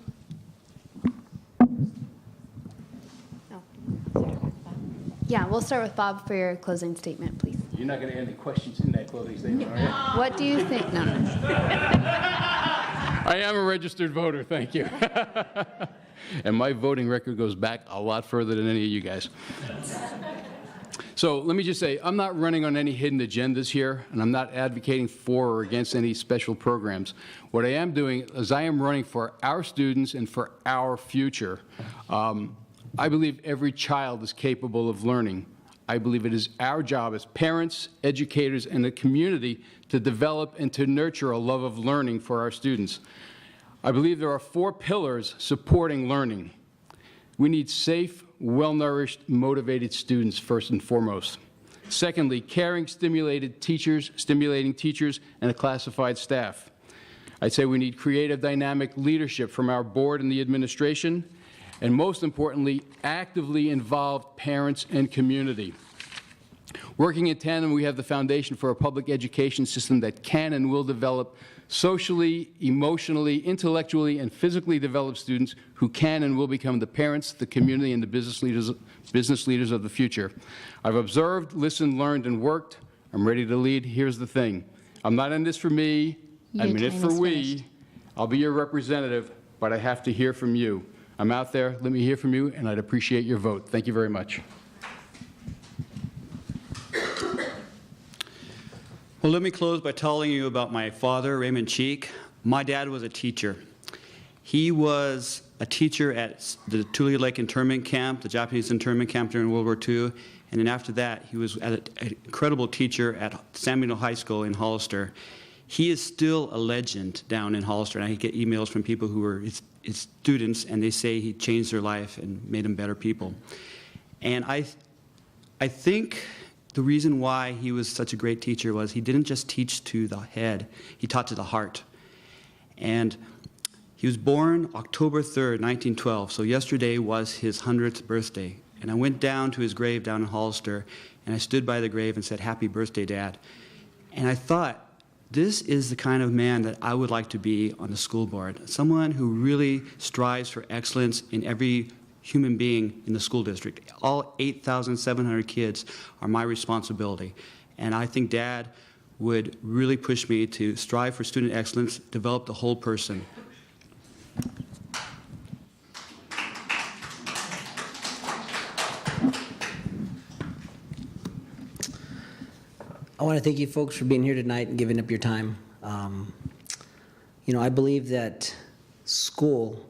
Yeah, we'll start with Bob for your closing statement, please. You're not going to end the questions in that closing statement, are you? What do you think? No. I am a registered voter, thank you. And my voting record goes back a lot further than any of you guys. So let me just say, I'm not running on any hidden agendas here, and I'm not advocating for or against any special programs. What I am doing is I am running for our students and for our future. I believe every child is capable of learning. I believe it is our job as parents, educators, and the community to develop and to nurture a love of learning for our students. I believe there are 4 pillars supporting learning. We need safe, well-nourished, motivated students, first and foremost. Secondly, caring, stimulating teachers, and a classified staff. I'd say we need creative, dynamic leadership from our board and the administration, and most importantly, actively involved parents and community. Working in tandem, we have the foundation for a public education system that can and will develop socially, emotionally, intellectually, and physically developed students who can and will become the parents, the community, and the business leaders of the future. I've observed, listened, learned, and worked. I'm ready to lead. Here's the thing. I'm not in this for me. I'm in it for we. I'll be your representative, but I have to hear from you. I'm out there. Let me hear from you, and I'd appreciate your vote. Thank you very much. Well, let me close by telling you about my father, Raymond Cheek. My dad was a teacher. He was a teacher at the Tule Lake internment camp, the Japanese internment camp during World War II. And then after that, he was an incredible teacher at San Benito High School in Hollister. He is still a legend down in Hollister, and I get emails from people who were his students, and they say he changed their life and made them better people. And I think the reason why he was such a great teacher was he didn't just teach to the head, he taught to the heart. And he was born October 3rd, 1912, so yesterday was his 100th birthday. And I went down to his grave down in Hollister, and I stood by the grave and said, "Happy birthday, Dad." And I thought, this is the kind of man that I would like to be on the school board, someone who really strives for excellence in every human being in the school district. All 8,700 kids are my responsibility. And I think Dad would really push me to strive for student excellence, develop the whole person. I want to thank you folks for being here tonight and giving up your time. I believe that school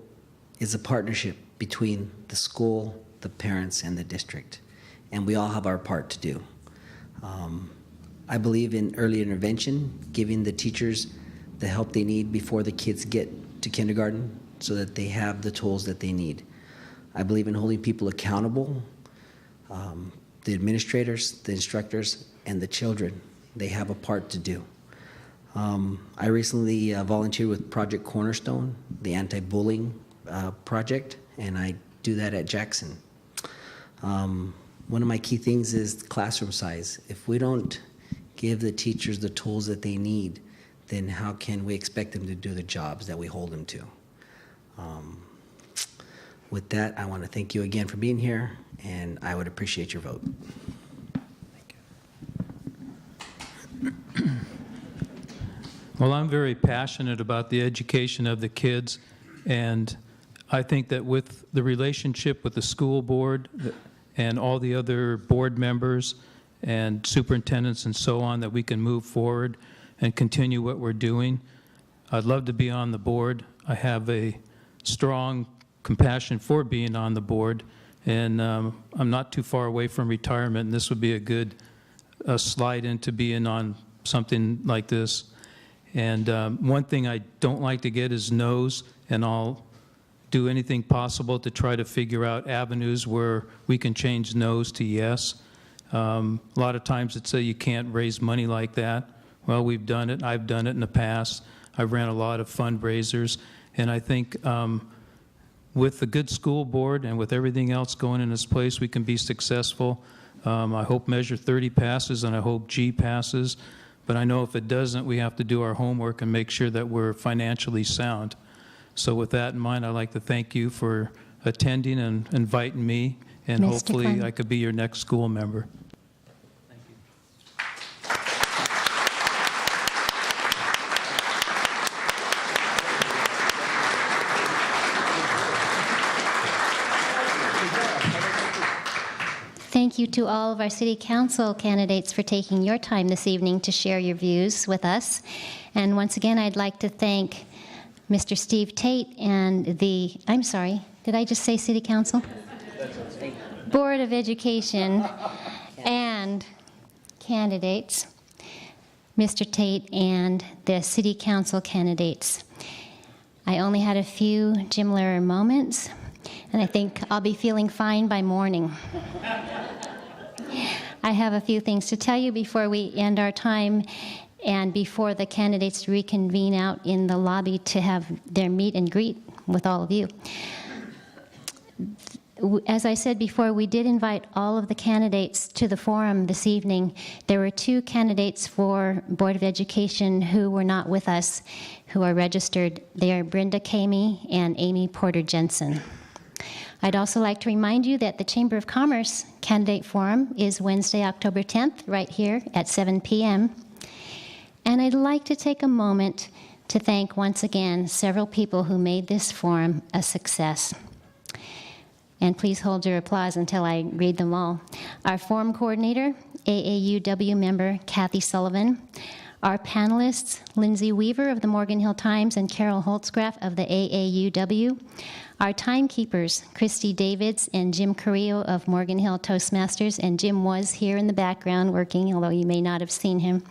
is a partnership between the school, the parents, and the district, and we all have our part to do. I believe in early intervention, giving the teachers the help they need before the kids get to kindergarten so that they have the tools that they need. I believe in holding people accountable, the administrators, the instructors, and the children. They have a part to do. I recently volunteered with Project Cornerstone, the anti-bullying project, and I do that at Jackson. One of my key things is classroom size. If we don't give the teachers the tools that they need, then how can we expect them to do the jobs that we hold them to? With that, I want to thank you again for being here, and I would appreciate your vote. Well, I'm very passionate about the education of the kids, and I think that with the relationship with the school board and all the other board members and superintendents and so on, that we can move forward and continue what we're doing. I'd love to be on the board. I have a strong compassion for being on the board, and I'm not too far away from retirement, and this would be a good slide into being on something like this. And one thing I don't like to get is no's, and I'll do anything possible to try to figure out avenues where we can change no's to yes. A lot of times it's you can't raise money like that. Well, we've done it. I've done it in the past. I've ran a lot of fundraisers, and I think with the good school board and with everything else going in this place, we can be successful. I hope Measure 30 passes, and I hope G passes. But I know if it doesn't, we have to do our homework and make sure that we're financially sound. So with that in mind, I'd like to thank you for attending and inviting me, and Mr. hopefully Klein. I could be your next school member. Thank you to all of our City Council candidates for taking your time this evening to share your views with us. And once again, I'd like to thank Mr. Steve Tate and the, I'm sorry, did I just say City Council? Board of Education and candidates, Mr. Tate and the City Council candidates. I only had a few Jim Lehrer moments, and I think I'll be feeling fine by morning. I have a few things to tell you before we end our time and before the candidates reconvene out in the lobby to have their meet and greet with all of you. As I said before, we did invite all of the candidates to the forum this evening. There were 2 candidates for Board of Education who were not with us, who are registered. They are Brenda Kamey and Amy Porter Jensen. I'd also like to remind you that the Chamber of Commerce Candidate Forum is Wednesday, October 10th, right here at 7 p.m. And I'd like to take a moment to thank once again several people who made this forum a success. And please hold your applause until I read them all. Our forum coordinator, AAUW member Kathy Sullivan. Our panelists, Lindsay Weaver of the Morgan Hill Times and Carol Holtzgraf of the AAUW. Our timekeepers, Christy Davids and Jim Carrillo of Morgan Hill Toastmasters, and Jim was here in the background working, although you may not have seen him.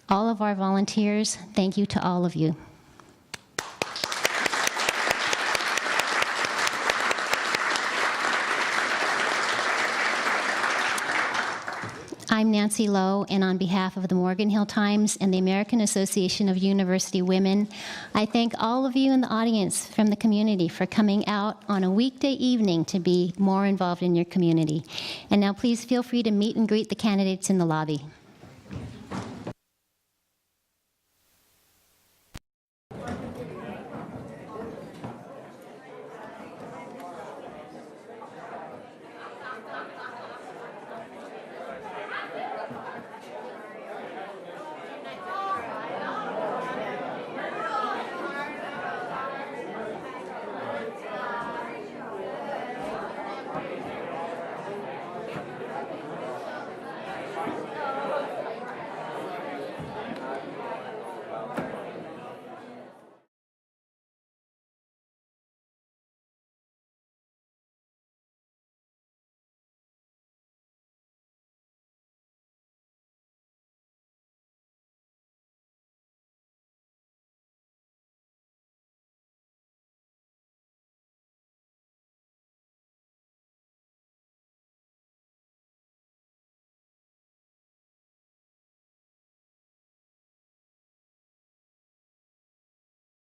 All of our volunteers, thank you to all of you. I'm Nancy Lowe, and on behalf of the Morgan Hill Times and the American Association of University Women, I thank all of you in the audience from the community for coming out on a weekday evening to be more involved in your community. And now please feel free to meet and greet the candidates in the lobby.